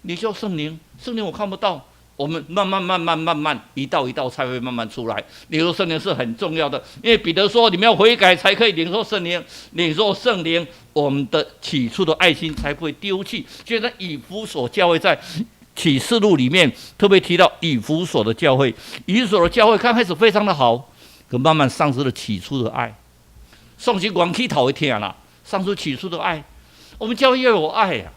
领受圣灵，圣灵我看不到，我们慢慢一道一道才会慢慢出来。领受圣灵是很重要的，因为彼得说你们要悔改才可以领受圣灵，领受圣灵，我们的起初的爱心才不会丢弃。就像以弗所教会在启示录里面特别提到以弗所的教会，以弗所的教会刚开始非常的好，可慢慢丧失了起初的爱。送去广起头一天啦，丧失起初的爱。我们教会要有爱啊。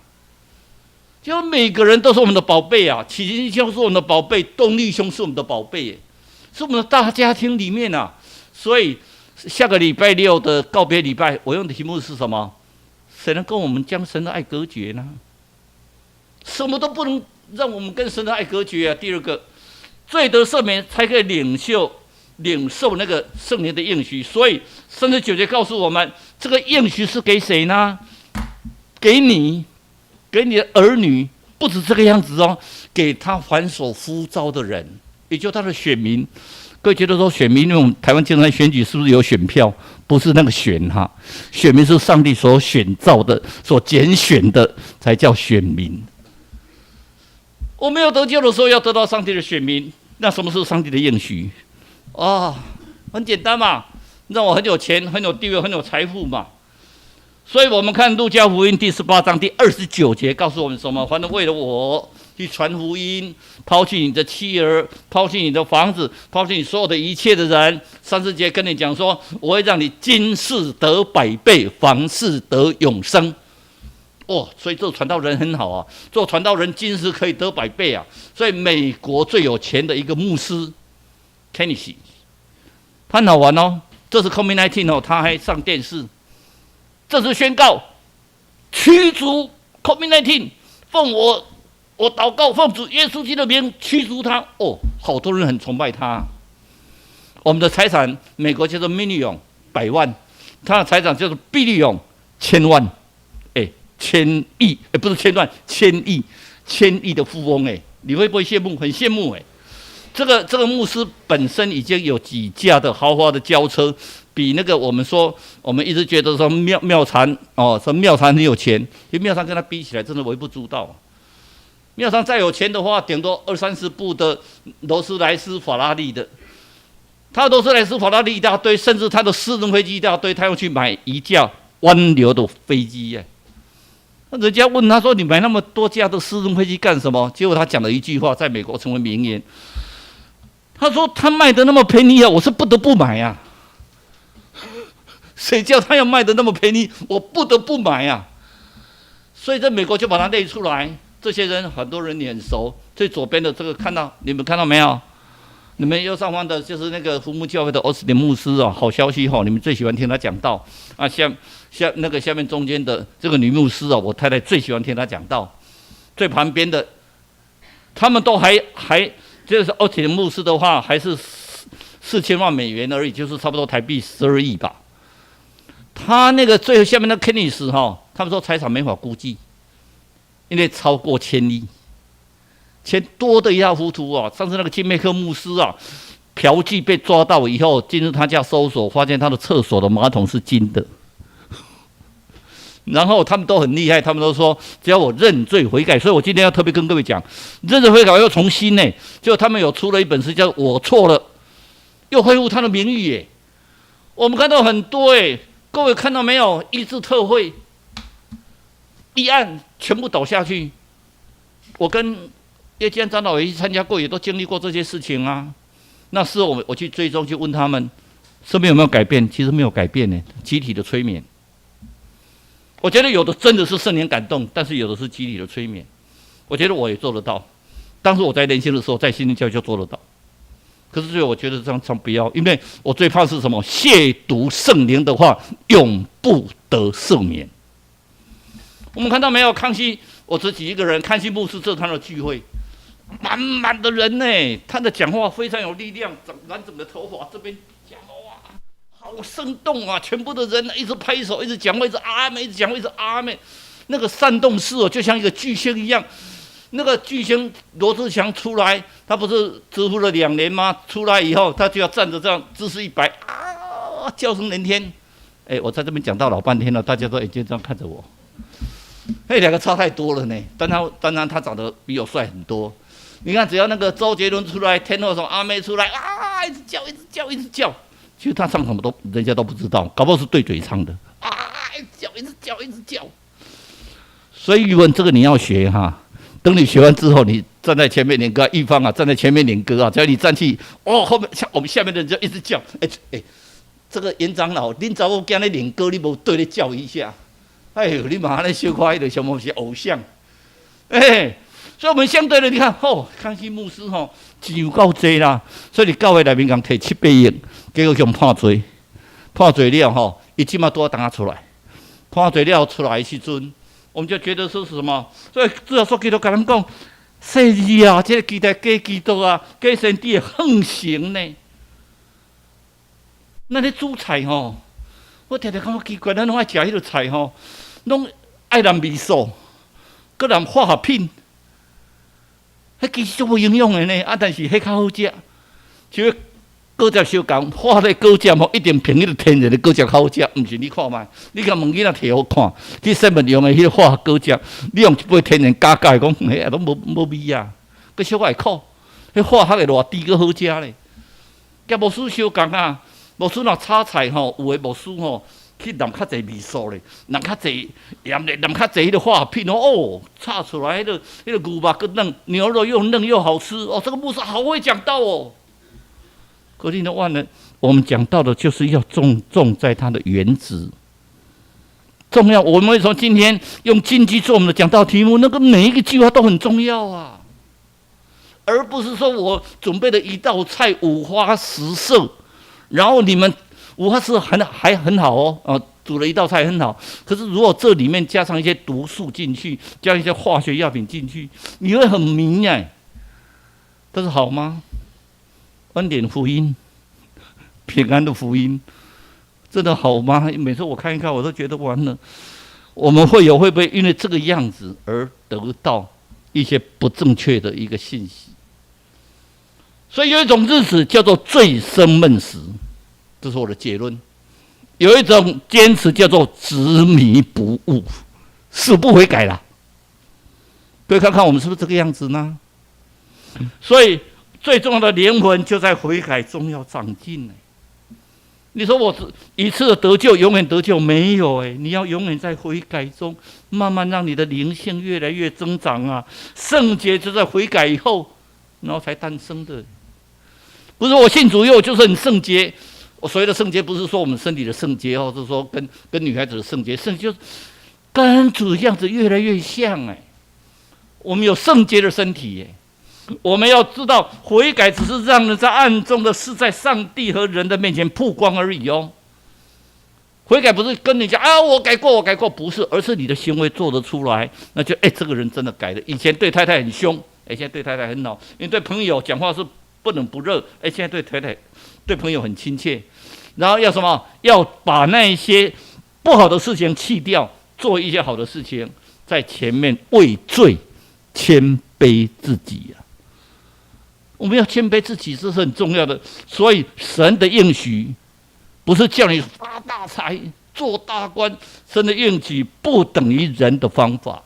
就每个人都是我们的宝贝啊，启经兄是我们的宝贝，东立兄是我们的宝贝，是我们的大家庭里面啊。所以下个礼拜6的告别礼拜，我用的题目是什么？谁能跟我们将神的爱隔绝呢？什么都不能让我们跟神的爱隔绝啊。第二个，罪得赦免才可以领受那个圣灵的应许。所以39节告诉我们，这个应许是给谁呢？给你。给你的儿女，不止这个样子哦，给他凡所呼召的人，也就是他的选民。各位觉得说选民，因为我们台湾经常选举是不是有选票？不是那个选哈，选民是上帝所选造的、所拣选的，才叫选民。我没有得救的时候，要得到上帝的选民，那什么是上帝的应许？很简单嘛，让我很有钱、很有地位、很有财富嘛。所以我们看路加福音第18章第29节告诉我们什么？反正为了我去传福音，抛弃你的妻儿，抛弃你的房子，抛弃你所有的一切的人。30节跟你讲说，我会让你今世得100倍，房世得永生。所以做传道人很好啊，做传道人今世可以得100倍啊。所以美国最有钱的一个牧师 Kennedy， 他很好玩哦，这是 COVID-19 哦，他还上电视。这是宣告驱逐 COVID-19， 奉我祷告，奉主耶稣基督的名驱逐他。好多人很崇拜他。我们的财产，美国叫做 million 100万，他的财产叫做 billion 千万，千亿，不是千万，千亿的富翁，你会不会羡慕？很羡慕这个牧师本身已经有几架的豪华的轿车，比那个我们一直觉得说妙禅哦，说妙禅很有钱，其实妙禅跟他比起来真的微不足道。妙禅再有钱的话，顶多20-30部的劳斯莱斯、法拉利的，他劳斯莱斯、法拉利一大堆，甚至他的私人飞机一大堆，他要去买一架湾流的飞机耶。那人家问他说：“你买那么多架的私人飞机干什么？”结果他讲了一句话，在美国成为名言。他说：“他卖的那么便宜啊，我是不得不买啊。谁叫他要卖的那么便宜，我不得不买啊。”所以在美国就把它列出来。这些人很多人眼熟，最左边的这个你们看到没有？你们右上方的就是那个福木教会的奥斯汀牧师啊，好消息哈！你们最喜欢听他讲道啊。下面中间的这个女牧师啊，我太太最喜欢听他讲道。最旁边的，他们都还就是奥斯汀牧师的话，还是4000万美元而已，就是差不多台币12亿吧。他那个最后下面的 Kenneth 哈，他们说财产没法估计，因为超过1000亿。钱多的一塌糊涂啊！上次那个金麦克牧师啊，嫖妓被抓到以后，进入他家搜索，发现他的厕所的马桶是金的。然后他们都很厉害，他们都说只要我认罪悔改，所以我今天要特别跟各位讲，认罪悔改要从心呢。就他们有出了一本书叫《我错了》，又恢复他的名誉耶。我们看到很多耶，各位看到没有？医治特会，立案全部倒下去。我跟叶建长老也去参加过，也都经历过这些事情啊。那时候我去追踪，去问他们身边有没有改变，其实没有改变呢，集体的催眠。我觉得有的真的是圣灵感动，但是有的是集体的催眠。我觉得我也做得到。当时我在年轻的时候，在新灵教就做得到。可是最后我觉得这样不要，因为我最怕是什么？亵渎圣灵的话，永不得赦免。我们看到没有？康熙，我只举一个人，康熙牧师这他的聚会。满满的人呢，他的讲话非常有力量，染整的头发这边讲哇，好生动啊！全部的人一直拍手，一直讲话，一直阿妹，一直讲话，一直阿妹。那个煽动式哦，就像一个巨星一样。那个巨星罗志祥出来，他不是蛰伏了2年吗？出来以后，他就要站着这样姿势一摆啊，叫声连天。我在这边讲到老半天了，大家都已经这样看着我。两个差太多了呢。当然他长得比我帅很多。你看，只要那个周杰伦出来，天后什么阿妹出来啊，一直叫，一直叫，一直叫。其实他唱什么人家都不知道，搞不好是对嘴唱的啊，一直叫，一直叫，一直叫。所以语文这个你要学哈。等你学完之后，你站在前面领歌，一方啊站在前面领歌啊，只要你站起，后面我们下面的人就一直叫，这个严长老，恁找我今日领歌，你无对你叫一下，你马上来小看迄个什么是偶像，所以我们相对的，你看，康熙牧师钱有够多啦，所以你教会内面共摕7-8亿，结果用判罪，判罪了伊即马都要等他出来，判罪了出来的时阵。我们就觉得说是什么？所以主要说基督跟他们讲，世字啊，这个期待假基督啊，假神帝的横行呢。那咧煮菜我常常感觉奇怪，咱拢爱食迄个菜拢爱淋味素，搁淋化学品，迄其实无营养的呢。但是迄较好食，就果汁小共，化的果汁一定凭迄个天然的果汁较好食，毋是你看卖。你甲问囡仔摕好看，去7-11用的迄个化学果汁，你用一杯天然加讲，拢无味啊，佮小可会苦。迄化学的偌低佮好食咧。甲牧师小共啊，牧师若炒菜有的牧师去淋较侪味素咧，淋较侪盐咧，淋较侪迄个化学品炒出来迄个牛肉佮嫩，牛肉又嫩又好吃这个牧师好会讲道哦。可是呢，忘了我们讲到的就是要种在它的原子重要。我们为什么今天用金句做我们的讲道题目？那个每一个句话都很重要啊，而不是说我准备了一道菜5花10色，然后你们5花10色还很好煮了一道菜很好。可是如果这里面加上一些毒素进去，加一些化学药品进去，你会很迷这是好吗？恩典福音，平安的福音，真的好吗？每次我看一看，我都觉得完了。我们会不会因为这个样子而得到一些不正确的一个信息？所以有一种日子叫做醉生梦死，这是我的结论。有一种坚持叫做执迷不悟，死不悔改啦。各位看看我们是不是这个样子呢？所以最重要的灵魂就在悔改中要长进。你说我一次的得救永远得救没有？你要永远在悔改中，慢慢让你的灵性越来越增长啊！圣洁就在悔改以后，然后才诞生的。不是我信主以后就是很圣洁。我所谓的圣洁，不是说我们身体的圣洁，或者说跟女孩子的圣洁，圣洁就是跟主的样子越来越像。我们有圣洁的身体。我们要知道，悔改只是让人在暗中的事在上帝和人的面前曝光而已哦。悔改不是跟你讲啊，我改过，我改过，不是，而是你的行为做得出来，那就这个人真的改了。以前对太太很凶，现在对太太很好；因为对朋友讲话是不冷不热，现在对太太、对朋友很亲切。然后要什么？要把那些不好的事情弃掉，做一些好的事情，在前面畏罪，谦卑自己啊。我们要谦卑自己，这是很重要的。所以神的应许不是叫你发大财、做大官，神的应许不等于人的方法。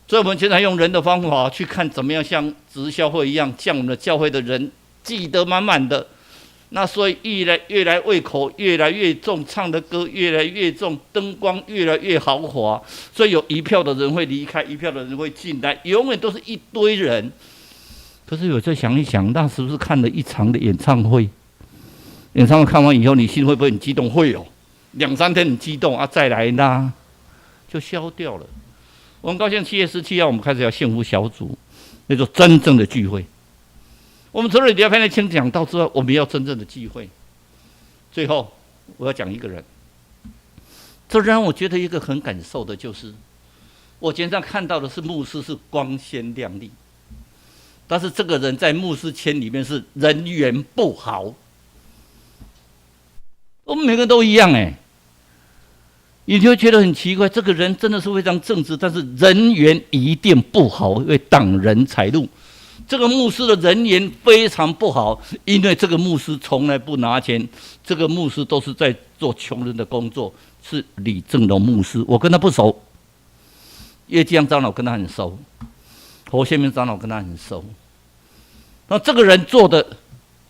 所以我们经常用人的方法去看怎么样像直销会一样，像我们的教会的人记得满满的。那所以越来胃口越来越重，唱的歌越来越重，灯光越来越豪华。所以有一票的人会离开，一票的人会进来，永远都是一堆人。可是有时候想一想，那是不是看了一场的演唱会？演唱会看完以后，你心会不会很激动？会哦，2-3天很激动啊，再来呢就消掉了。我很高兴7月17号我们开始要幸福小组，那就真正的聚会。我们除了礼拜天听讲道之外，我们要真正的聚会。最后我要讲一个人，这让我觉得一个很感受的就是，我经常看到的是牧师是光鲜亮丽。但是这个人在牧师圈里面是人缘不好，我们每个人都一样你就会觉得很奇怪，这个人真的是非常正直，但是人缘一定不好，会挡人财路。这个牧师的人缘非常不好，因为这个牧师从来不拿钱，这个牧师都是在做穷人的工作，是李正龙牧师，我跟他不熟，叶基阳长老跟他很熟，侯宪明长老跟他很熟。那这个人做的，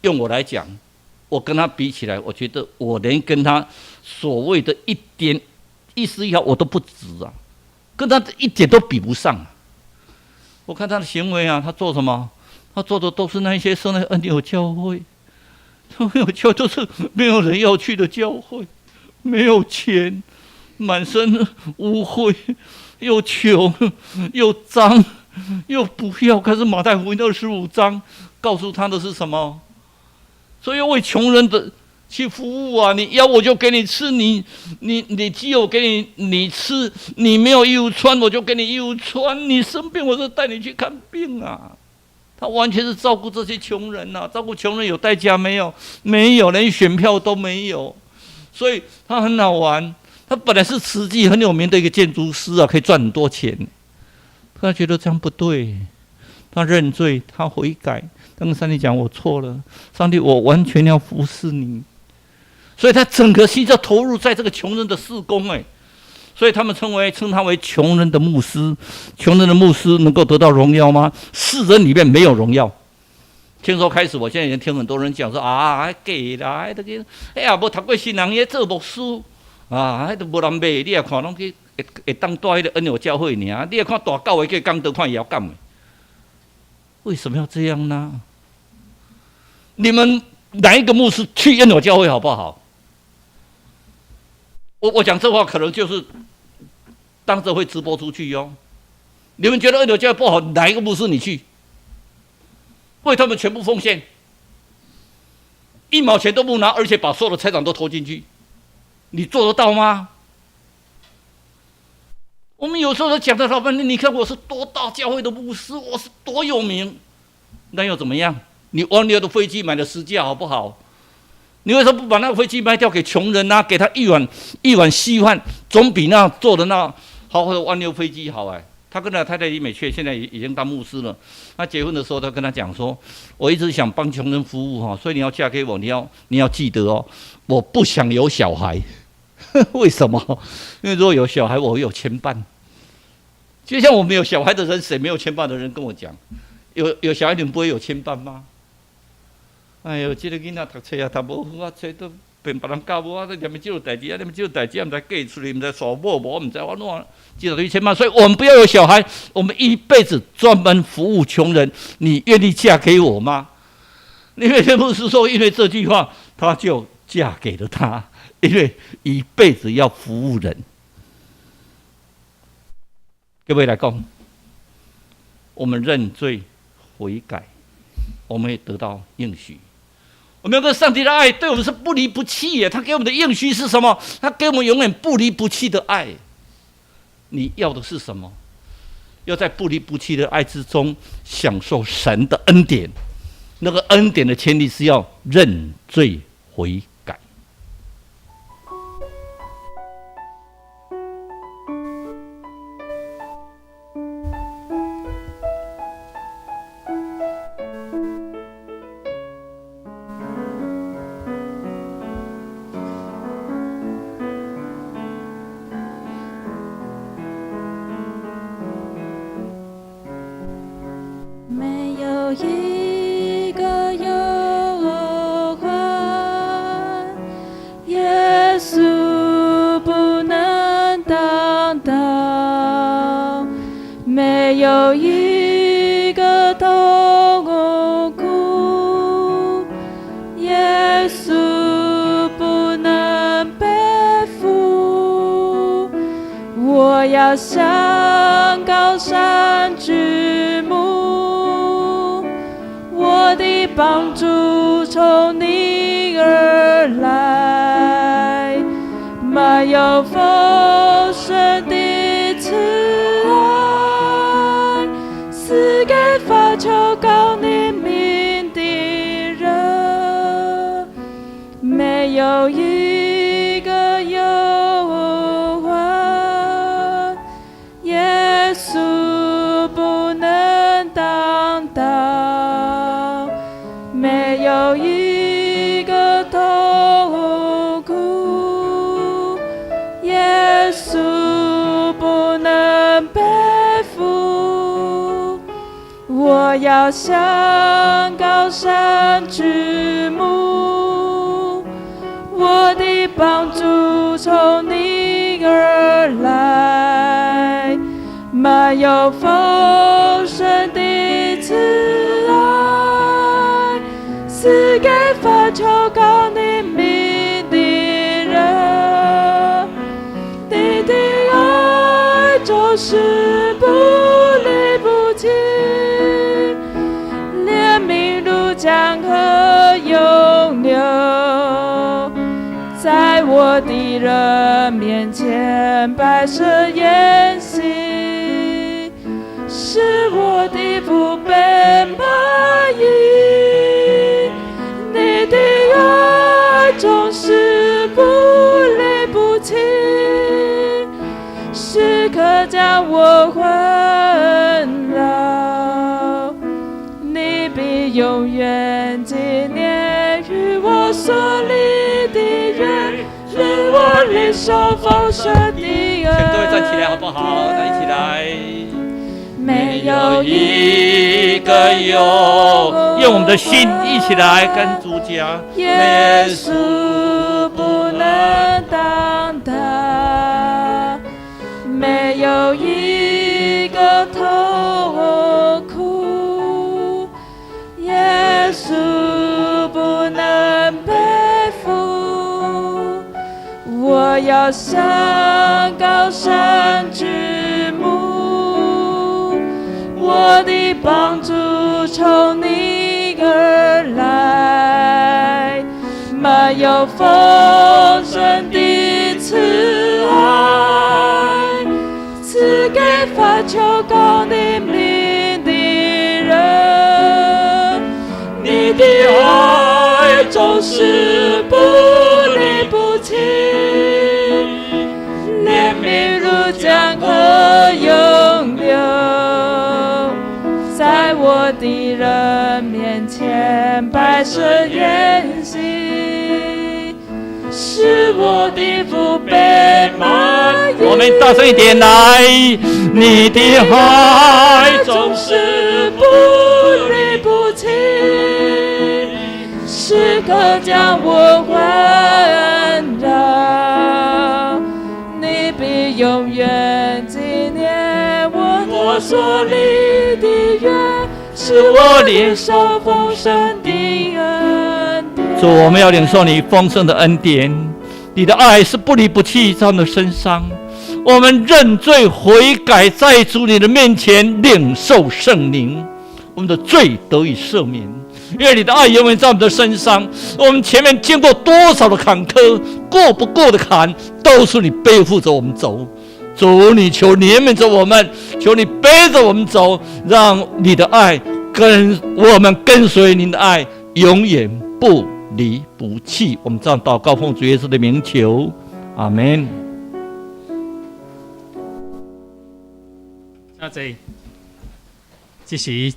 用我来讲，我跟他比起来，我觉得我连跟他所谓的一点一丝一毫我都不值啊，跟他一点都比不上。我看他的行为啊，他做什么？他做的都是那些圣恩有教会，恩有教都是没有人要去的教会，没有钱，满身污秽，又穷又脏。又不要，可是马太福音25章告诉他的是什么？所以要为穷人的去服务啊！你要我就给你吃，你既有给你吃，你没有衣服穿，我就给你衣服穿。你生病，我就带你去看病啊！他完全是照顾这些穷人啊！照顾穷人有代价没有？没有，连选票都没有。所以他很好玩。他本来是慈济很有名的一个建筑师啊，可以赚很多钱。他觉得这样不对，他认罪，他悔改，他跟上帝讲：“我错了，上帝，我完全要服侍你。”所以他整个心就投入在这个穷人的事工所以他们称他为穷人的牧师。穷人的牧师能够得到荣耀吗？世人里面没有荣耀。听说开始，我现在也听很多人讲说啊，假啦，无读过新人也做牧师啊，都无人买，你也看拢去。会当带迄个恩友教会尔，你也看大教会去讲，得看也要讲。为什么要这样呢？你们哪一个牧师去恩友教会好不好？我讲这话可能就是当着会直播出去哟。你们觉得恩友教会不好，哪一个牧师你去？为他们全部奉献，1毛钱都不拿，而且把所有的财产都投进去，你做得到吗？我们有时候都讲的老半天，你看我是多大教会的牧师，我是多有名，那又怎么样？你王牛的飞机买了10架好不好？你为什么不把那个飞机卖掉给穷人啊？给他一碗稀饭，总比那做的那豪华的王牛飞机好他跟他太太李美雀现在已经当牧师了。他结婚的时候，他跟他讲说：“我一直想帮穷人服务哈，所以你要嫁给我，你要记得哦，我不想有小孩。为什么？因为如果有小孩，我会有牵绊。就像我们有小孩的人，谁没有牵绊的人跟我讲，有小孩你们不会有牵绊吗？哎呦，这个囡仔读册也读无好啊，册都。”别人教我，你们这种代志啊，你们这种代志，唔知嫁出去，唔知耍某无，唔知我怎，记得对千万。所以我们不要有小孩，我们一辈子专门服务穷人。你愿意嫁给我吗？因为牧师说，因为这句话，他就嫁给了他，因为一辈子要服务人。各位来讲，我们认罪悔改，我们会得到应许。我们有个上帝的爱，对我们是不离不弃耶。他给我们的应许是什么？他给我们永远不离不弃的爱。你要的是什么？要在不离不弃的爱之中享受神的恩典。那个恩典的前提是要认罪悔改。一个忧患，耶稣不能担当；没有一个痛苦，耶稣不能背负。我要向高山举目，我的帮助从你而来，满有丰盛的慈爱，赐给发求告你名的人，没有一个忧患，耶稣不能担当。没有一个痛苦，耶稣不能背负。我要向高山举目，我的帮助从你而来，满有丰盛的慈爱，赐给发求告你名的人。你的爱就是不离不弃，怜悯如江河永流，在我的人面前摆设筵席，使我的福被满溢。你的爱总是不离不弃，时刻将我环绕。你必永远纪念与我所立的约，使我领受丰盛的恩。各位站起来好不好？站起来。没有一个用我们的心一起来跟主讲，耶稣不能担当，没有一个痛苦，耶稣不能背负。我要向高山举目，我的帮助从你而来，满有丰盛的慈爱，赐给发求告你名的人。你的爱总是不离不弃，怜悯如江河永流，白色筵席，使我的父被满溢。我们大声一点来，你的爱总是不离不弃，时刻将我环绕。你必永远纪念我所立的约，是我领受丰盛的恩典。主，我们要领受你丰盛的恩典，你的爱是不离不弃在我们的身上。我们认罪悔改，在主你的面前领受圣灵，我们的罪得以赦免。因为你的爱永远在我们的身上，我们前面经过多少的坎坷，过不过的坎，都是你背负着我们走。主，你求怜悯着我们，求你背着我们走，让你的爱我们跟随你的爱，永远不离不弃。我们这样祷告，奉主耶稣的名求，阿门。现在，这时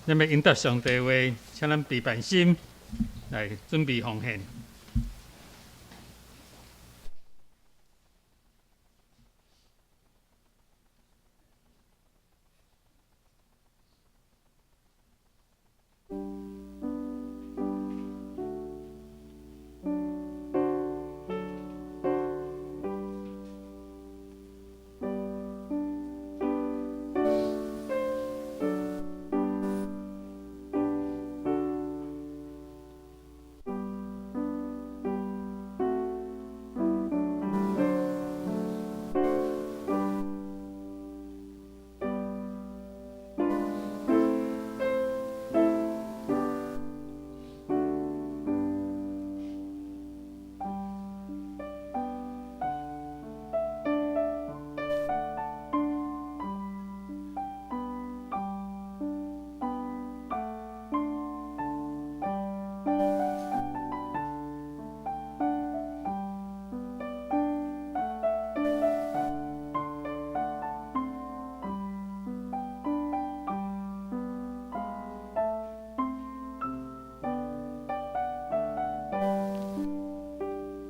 咱们引导上帝话，请咱备办心来准备奉献。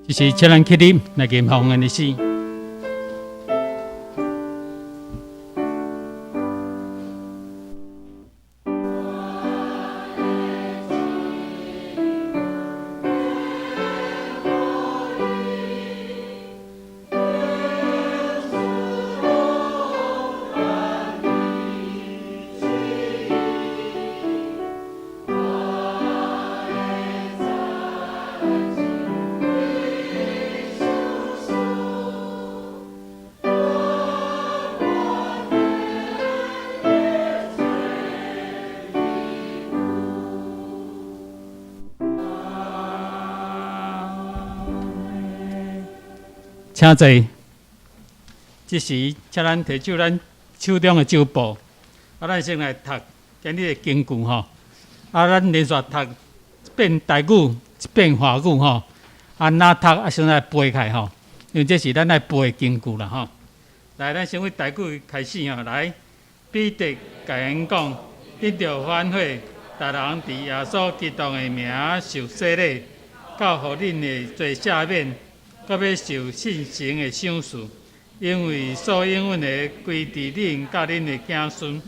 就是请咱起立来敬奉恩的诗。请坐。这时，请咱提手咱手中的酒簿，咱先来读今日的经句吼。咱连续读一遍台语，一遍华语吼。哪读先来背起吼，因为这是咱来背的经句啦吼。来，咱先为台语开始吼。来，彼得甲因讲，恁着反悔，逐人伫耶稣基督的名受洗礼，到互恁的罪赦免。到要受信心的赏赐，因为所应允的归伫恁甲恁的子孙，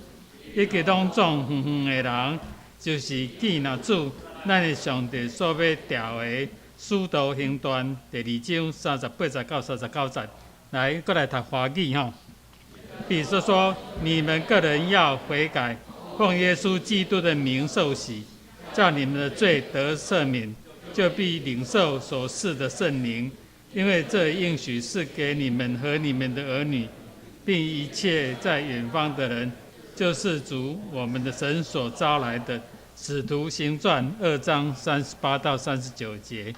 以及拢总远远的人，就是见那主咱的上帝所要调的使徒行传第2章38到39节。来，过来读华语吼。比如说，你们个人要悔改，奉耶稣基督的名受洗，叫你们的罪得赦免，就必领受所赐的圣灵。因为这应许是给你们和你们的儿女，并一切在远方的人，就是主我们的神所招来的。使徒行传2章38到39节。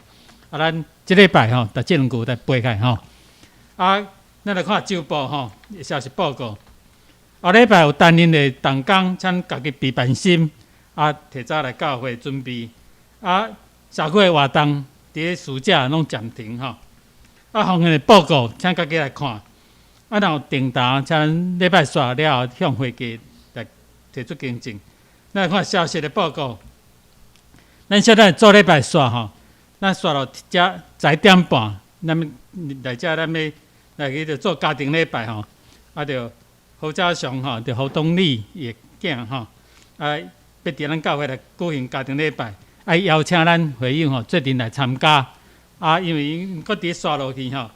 咱这礼拜吼，逐这两句来背起吼。咱来看周报吼，消息报告。后礼拜有担任的同工，请家己备办心，提早来教会准备。社会活动伫咧暑假拢暂停吼。奉献的报告，请家己来看。若有订单，请咱礼拜煞了后向会计来提出更正。咱来看消息的报告。咱现在做礼拜刷吼，咱刷到遮10点半，咱们来遮咱要来去做家庭礼拜吼，啊，着何家祥吼，着何东丽伊囝吼，啊，要伫咱教会来举行家庭礼拜，啊，邀请咱会友吼做阵来参加，啊，因为因搁伫刷落去吼，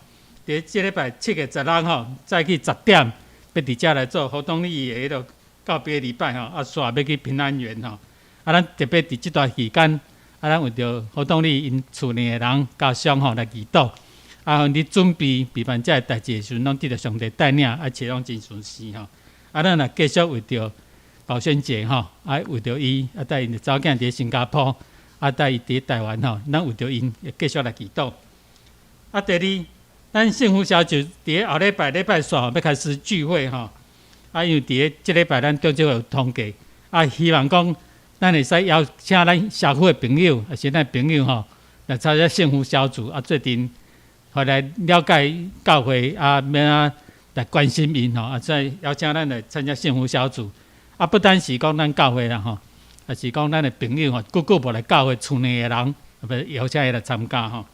伫即礼拜7月16吼，早起10点要伫遮来做何东丽的迄个告别礼拜吼，啊，刷要去平安园吼。啊，咱特别伫即段期间，啊，咱为着何东丽因厝内的人家乡吼来祈祷，啊，你准备办遮个代志的时阵，拢得着上帝带领，啊，且拢真顺遂吼。啊，咱若继续为着保鲜节吼，啊，为着伊，啊，带因的查某囝伫新加坡，啊，带伊伫台湾吼，咱为着因也继续来祈祷。啊，第二，咱幸福小组伫后礼拜三要开始聚会吼，啊，因为伫即礼拜咱中间有通过，啊，希望讲。咱会使邀请咱社区的朋友，也是咱朋友吼，来参加幸福小组啊，最近回来了解教会啊，免啊来关心因吼，啊再邀请咱来参加幸福小组啊，不单是讲咱教会啦吼，也是讲咱的朋友吼，久无来教会厝内的人，要邀请伊来参加吼。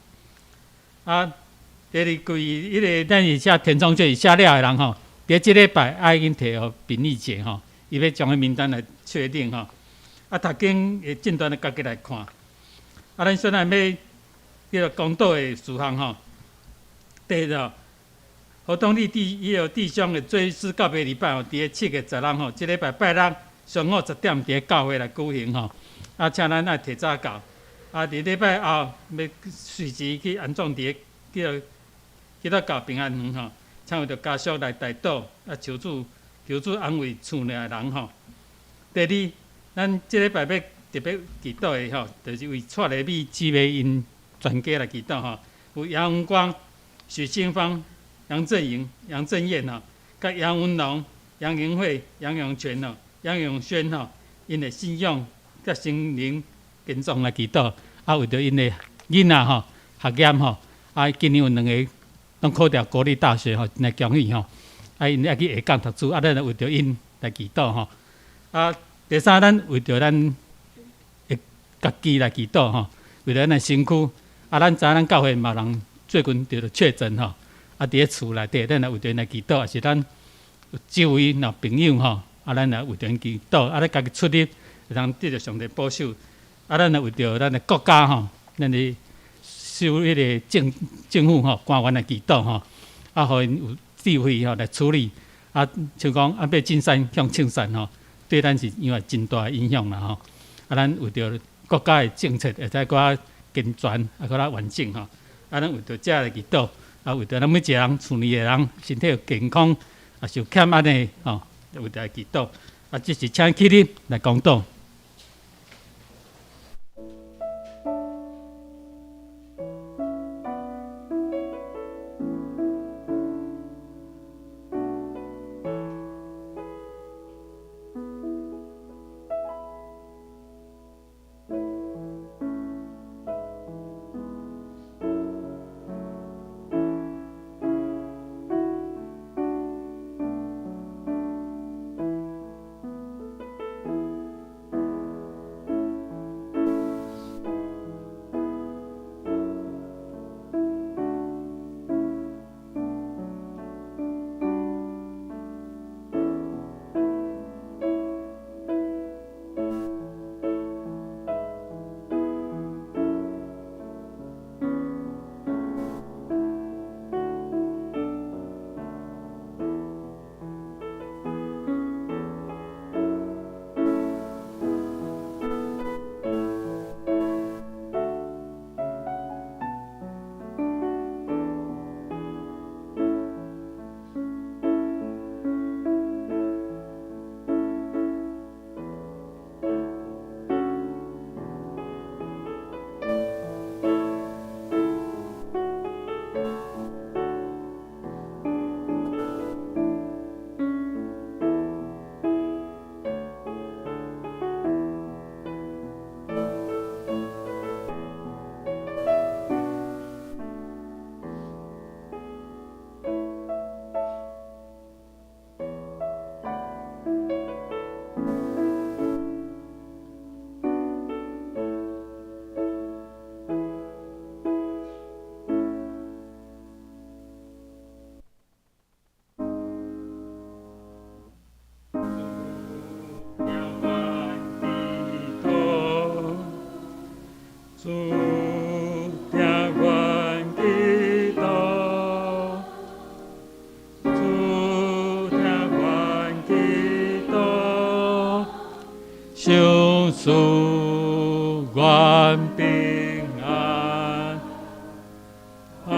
啊，第二季迄个咱是写填充卷写了的人吼，伫即礼拜爱已经摕互评议节吼，伊要将个名单来确定吼。啊，读经的进度呢，家己来看。啊，咱虽然要迄个公道的事项吼，第一个，何东丽迄个弟兄的追思告别礼拜吼，伫7月16吼，即礼拜拜六上午10点伫教会来举行吼。啊，请咱爱提早到。啊，伫礼拜后要随时去安葬伫迄个教平安园吼，请为着家属来代祷，啊，求主安慰厝内的人吼。第二。咱即礼拜要特别祈祷的吼，就是为蔡丽美姊妹因全家来祈祷吼。有杨文光、许清芳、杨振营、杨振燕吼，甲杨文龙、杨盈慧、杨永全吼、杨永轩吼，因的信仰甲心灵健壮来祈祷。啊，为着因的囡仔吼学业吼，啊，今年有2个拢考掉国立大学吼来恭喜吼。啊，因爱去下港读书，啊，咱为着因来祈祷吼。啊。第三，咱为着咱的家己来祈祷吼，为着咱的身躯。啊，咱知影咱教会嘛人最近着确诊吼，啊，伫咧厝内底，咱来为着因来祈祷，也是咱有周围若朋友吼，啊，咱来为着因祈祷，啊，咱家己出力，会通得着上帝保守。啊，咱来为着咱的国家吼，咱的受迄个政府吼官员来祈祷吼，啊，互因有智慧吼来处理。啊，像讲啊，要进山向青山吼。对咱是因为真大的影响啦吼，啊，咱为着国家的政策会使搁较健全，啊，搁较完整吼，啊，咱为着遮来祈祷，啊，为着咱每一个人厝内的人身体有健康，啊，是有欠安尼吼，为着来祈祷，啊，这是请起立来讲道。主愿平安。阿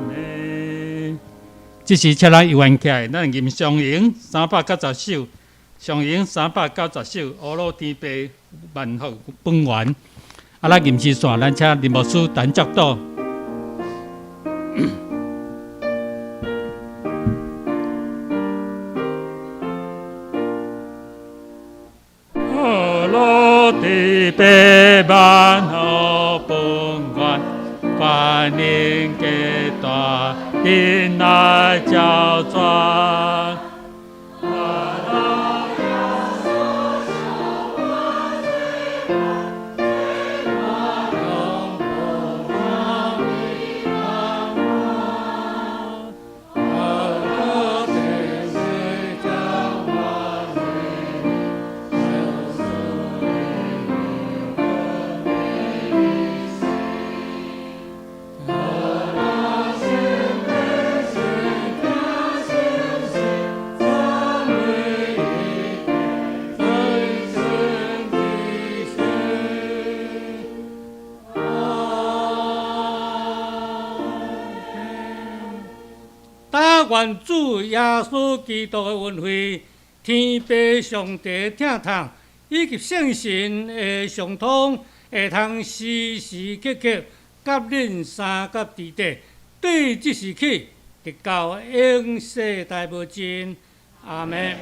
门。这时，请咱游行起来，咱吟上营390首，上营390首，乌鲁天父万福本源。啊，咱吟诗线，咱请林牧师单脚倒。地北万福本源，万灵给大因来交转。愿主耶稣基督的恩惠、天父上帝疼痛，以及圣神的相通，会通时时刻刻甲恁三甲地底，对即时起，直到永世代无尽。阿门。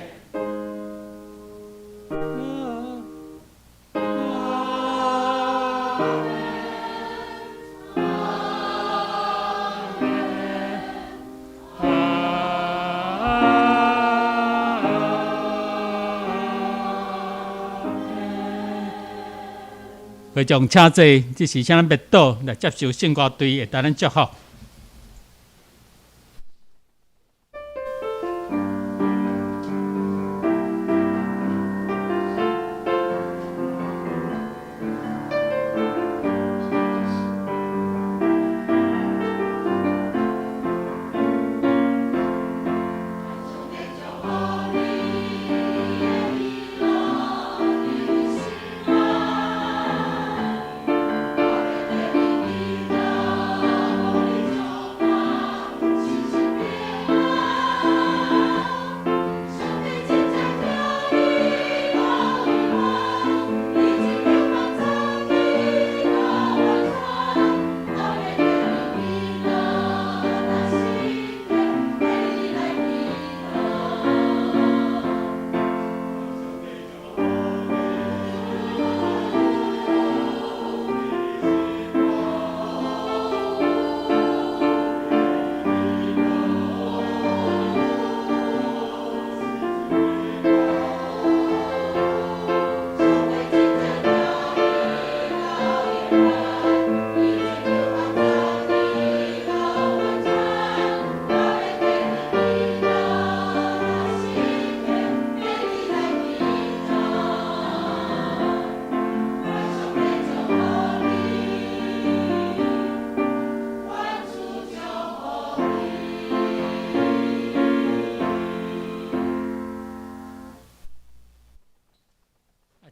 会众请坐，这是请咱灭岛来接受圣歌队会带咱祝福。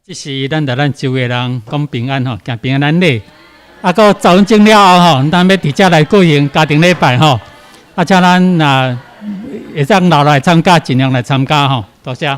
这是咱周围人讲平安吼，行平安咱礼。啊，到早完整了后吼，咱要直接来举行家庭礼拜吼。啊，请咱会当留来参加，尽量来参加吼。多谢。